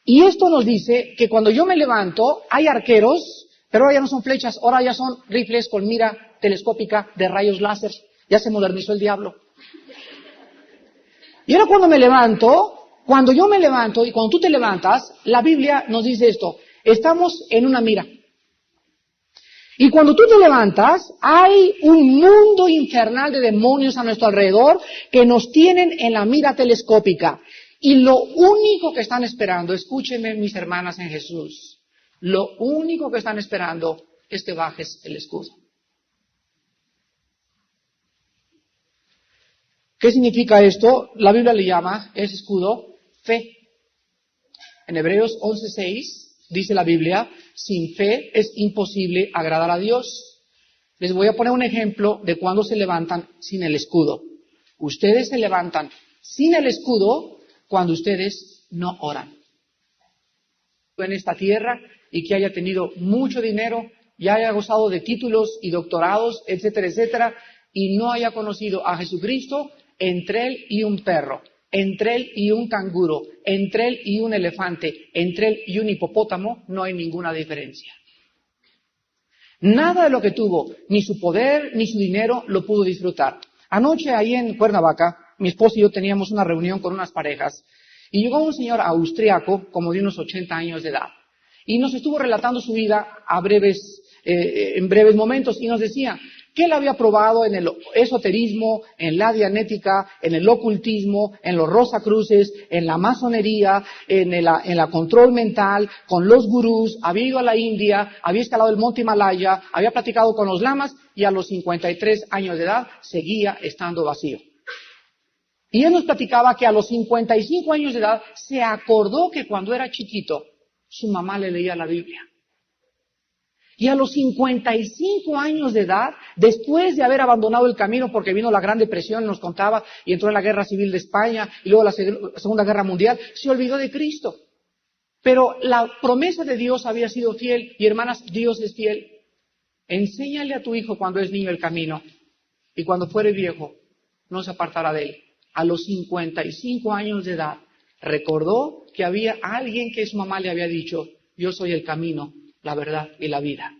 Y esto nos dice que cuando yo me levanto, hay arqueros, pero ahora ya no son flechas, ahora ya son rifles con mira telescópica de rayos láser. Ya se modernizó el diablo. Y ahora cuando yo me levanto y cuando tú te levantas, la Biblia nos dice esto, estamos en una mira. Y cuando tú te levantas, hay un mundo infernal de demonios a nuestro alrededor que nos tienen en la mira telescópica. Y lo único que están esperando, escúchenme mis hermanas en Jesús, lo único que están esperando es que bajes el escudo. ¿Qué significa esto? La Biblia le llama ese escudo fe. En Hebreos 11:6 dice la Biblia, sin fe es imposible agradar a Dios. Les voy a poner un ejemplo de cuando se levantan sin el escudo. Ustedes se levantan sin el escudo cuando ustedes no oran. En esta tierra y que haya tenido mucho dinero y haya gozado de títulos y doctorados, etcétera, etcétera, y no haya conocido a Jesucristo, entre él y un perro, entre él y un canguro, entre él y un elefante, entre él y un hipopótamo, no hay ninguna diferencia. Nada de lo que tuvo, ni su poder, ni su dinero, lo pudo disfrutar. Anoche, ahí en Cuernavaca, mi esposo y yo teníamos una reunión con unas parejas, y llegó un señor austriaco, como de unos 80 años de edad. y nos estuvo relatando su vida en breves momentos, y nos decía que él había probado en el esoterismo, en la dianética, en el ocultismo, en los rosacruces, en la masonería, en la control mental, con los gurús, había ido a la India, había escalado el monte Himalaya, había platicado con los lamas, y a los 53 años de edad seguía estando vacío. Y él nos platicaba que a los 55 años de edad se acordó que cuando era chiquito su mamá le leía la Biblia. Y a los 55 años de edad, después de haber abandonado el camino porque vino la Gran Depresión, nos contaba, y entró en la Guerra Civil de España y luego la Segunda Guerra Mundial, se olvidó de Cristo. Pero la promesa de Dios había sido fiel, y hermanas, Dios es fiel. Enséñale a tu hijo cuando es niño el camino, y cuando fuere viejo no se apartará de él. A los 55 años de edad recordó que había alguien que su mamá le había dicho: yo soy el camino, la verdad y la vida.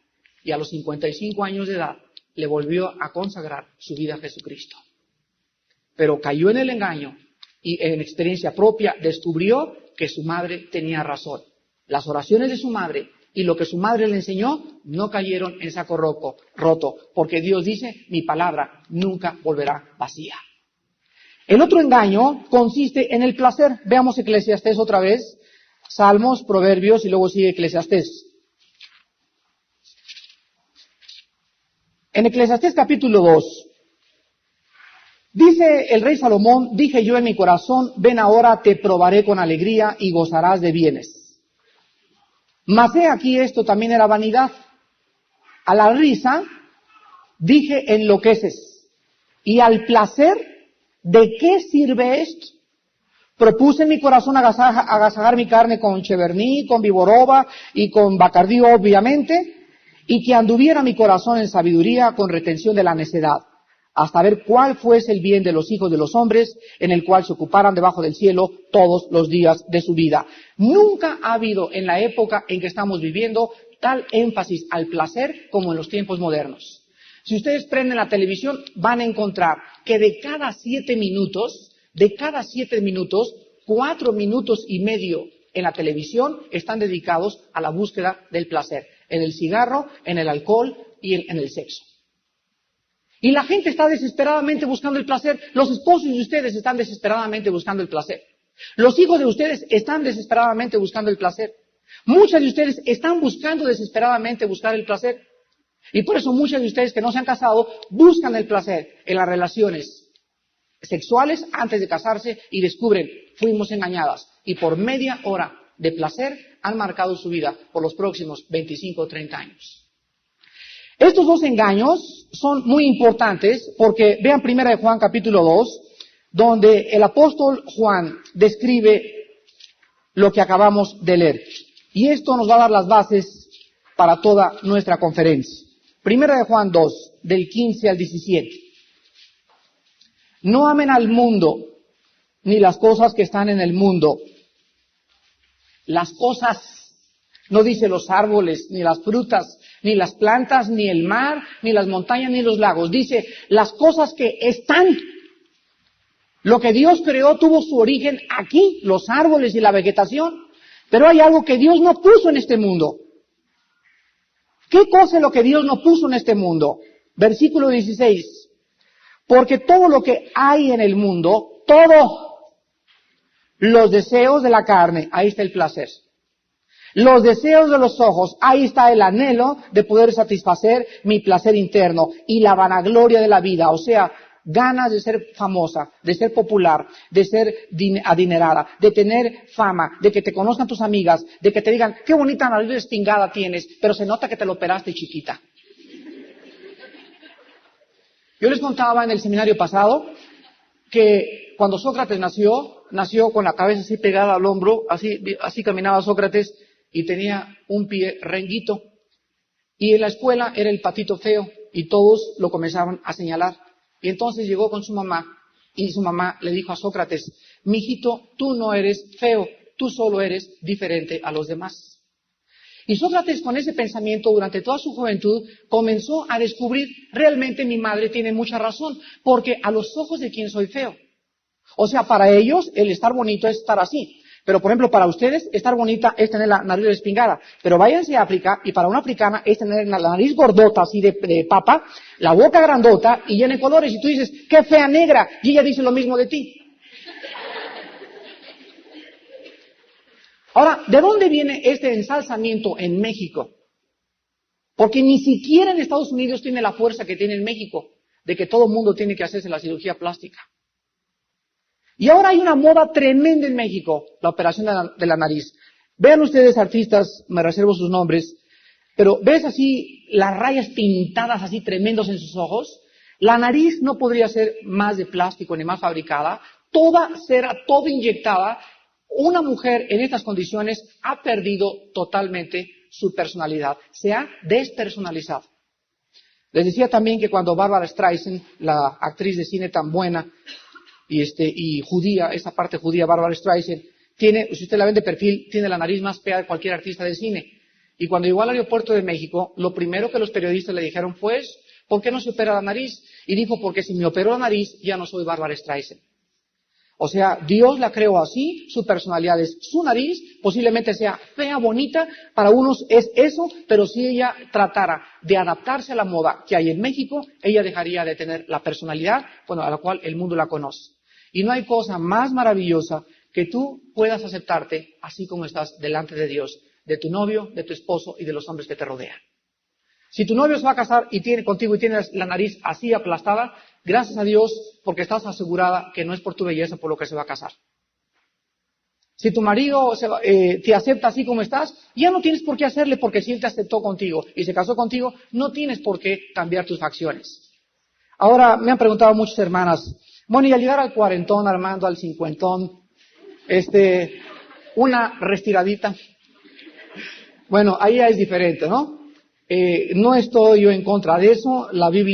Y a los 55 años de edad le volvió a consagrar su vida a Jesucristo. Pero cayó en el engaño y en experiencia propia descubrió que su madre tenía razón. Las oraciones de su madre y lo que su madre le enseñó no cayeron en saco roto, porque Dios dice: mi palabra nunca volverá vacía. El otro engaño consiste en el placer. Veamos Eclesiastés otra vez. Salmos, Proverbios y luego sigue Eclesiastés. En Eclesiastés capítulo 2, dice el rey Salomón: dije yo en mi corazón, ven ahora, te probaré con alegría y gozarás de bienes. Mas he aquí, esto también era vanidad. A la risa dije, enloqueces. Y al placer, ¿de qué sirve esto? Propuse en mi corazón agasajar mi carne con cheverní, con viborova y con bacardí, obviamente, y que anduviera mi corazón en sabiduría con retención de la necedad, hasta ver cuál fuese el bien de los hijos de los hombres, en el cual se ocuparan debajo del cielo todos los días de su vida. Nunca ha habido en la época en que estamos viviendo tal énfasis al placer como en los tiempos modernos. Si ustedes prenden la televisión, van a encontrar que de cada 7 minutos, 4 minutos y medio en la televisión están dedicados a la búsqueda del placer, en el cigarro, en el alcohol y en el sexo. Y la gente está desesperadamente buscando el placer. Los esposos de ustedes están desesperadamente buscando el placer. Los hijos de ustedes están desesperadamente buscando el placer. Muchas de ustedes están buscando desesperadamente buscar el placer. Y por eso muchas de ustedes que no se han casado buscan el placer en las relaciones sexuales antes de casarse y descubren: fuimos engañadas. Y por media hora de placer han marcado su vida por los próximos 25 o 30 años. Estos dos engaños son muy importantes porque vean 1 Juan capítulo 2, donde el apóstol Juan describe lo que acabamos de leer. Y esto nos va a dar las bases para toda nuestra conferencia. 1 Juan 2, del 15 al 17. No amen al mundo, ni las cosas que están en el mundo. Las cosas, no dice los árboles, ni las frutas, ni las plantas, ni el mar, ni las montañas, ni los lagos. Dice las cosas que están. Lo que Dios creó tuvo su origen aquí, los árboles y la vegetación. Pero hay algo que Dios no puso en este mundo. ¿Qué cosa es lo que Dios no puso en este mundo? Versículo 16. Porque todo lo que hay en el mundo, todo, los deseos de la carne, ahí está el placer. Los deseos de los ojos, ahí está el anhelo de poder satisfacer mi placer interno y la vanagloria de la vida, o sea, ganas de ser famosa, de ser popular, de ser adinerada, de tener fama, de que te conozcan tus amigas, de que te digan: qué bonita nariz espingada tienes, pero se nota que te lo operaste chiquita. Yo les contaba en el seminario pasado que cuando Sócrates nació con la cabeza así pegada al hombro, así caminaba Sócrates y tenía un pie renguito. Y en la escuela era el patito feo y todos lo comenzaban a señalar. Y entonces llegó con su mamá y su mamá le dijo a Sócrates: mijito, tú no eres feo, tú solo eres diferente a los demás. Y Sócrates, con ese pensamiento durante toda su juventud, comenzó a descubrir: realmente mi madre tiene mucha razón, porque a los ojos de quién soy feo. O sea, para ellos el estar bonito es estar así. Pero, por ejemplo, para ustedes, estar bonita es tener la nariz respingada. Pero váyanse a África, y para una africana es tener la nariz gordota, así de papa, la boca grandota y llena de colores. Y tú dices, ¡qué fea negra! Y ella dice lo mismo de ti. Ahora, ¿de dónde viene este ensalzamiento en México? Porque ni siquiera en Estados Unidos tiene la fuerza que tiene en México, de que todo el mundo tiene que hacerse la cirugía plástica. Y ahora hay una moda tremenda en México, la operación de la nariz. Vean ustedes, artistas, me reservo sus nombres, pero ¿ves así las rayas pintadas así tremendos en sus ojos? La nariz no podría ser más de plástico ni más fabricada, toda cera, toda inyectada. Una mujer en estas condiciones ha perdido totalmente su personalidad, se ha despersonalizado. Les decía también que cuando Barbara Streisand, la actriz de cine tan buena y judía, esa parte judía, Barbara Streisand, si usted la ve de perfil, tiene la nariz más fea de cualquier artista de cine. Y cuando llegó al aeropuerto de México, lo primero que los periodistas le dijeron fue, ¿por qué no se opera la nariz? Y dijo, porque si me opero la nariz, ya no soy Barbara Streisand. O sea, Dios la creó así, su personalidad es su nariz, posiblemente sea fea, bonita, para unos es eso, pero si ella tratara de adaptarse a la moda que hay en México, ella dejaría de tener la personalidad, a la cual el mundo la conoce. Y no hay cosa más maravillosa que tú puedas aceptarte así como estás delante de Dios, de tu novio, de tu esposo y de los hombres que te rodean. Si tu novio se va a casar contigo y tienes la nariz así aplastada, gracias a Dios, porque estás asegurada que no es por tu belleza por lo que se va a casar. Si tu marido te acepta así como estás, ya no tienes por qué hacerle, porque si él te aceptó contigo y se casó contigo, no tienes por qué cambiar tus facciones. Ahora, me han preguntado muchas hermanas, bueno, y al llegar al cuarentón, Armando, al cincuentón, una restiradita. Bueno, ahí ya es diferente, ¿no? No estoy yo en contra de eso, la Biblia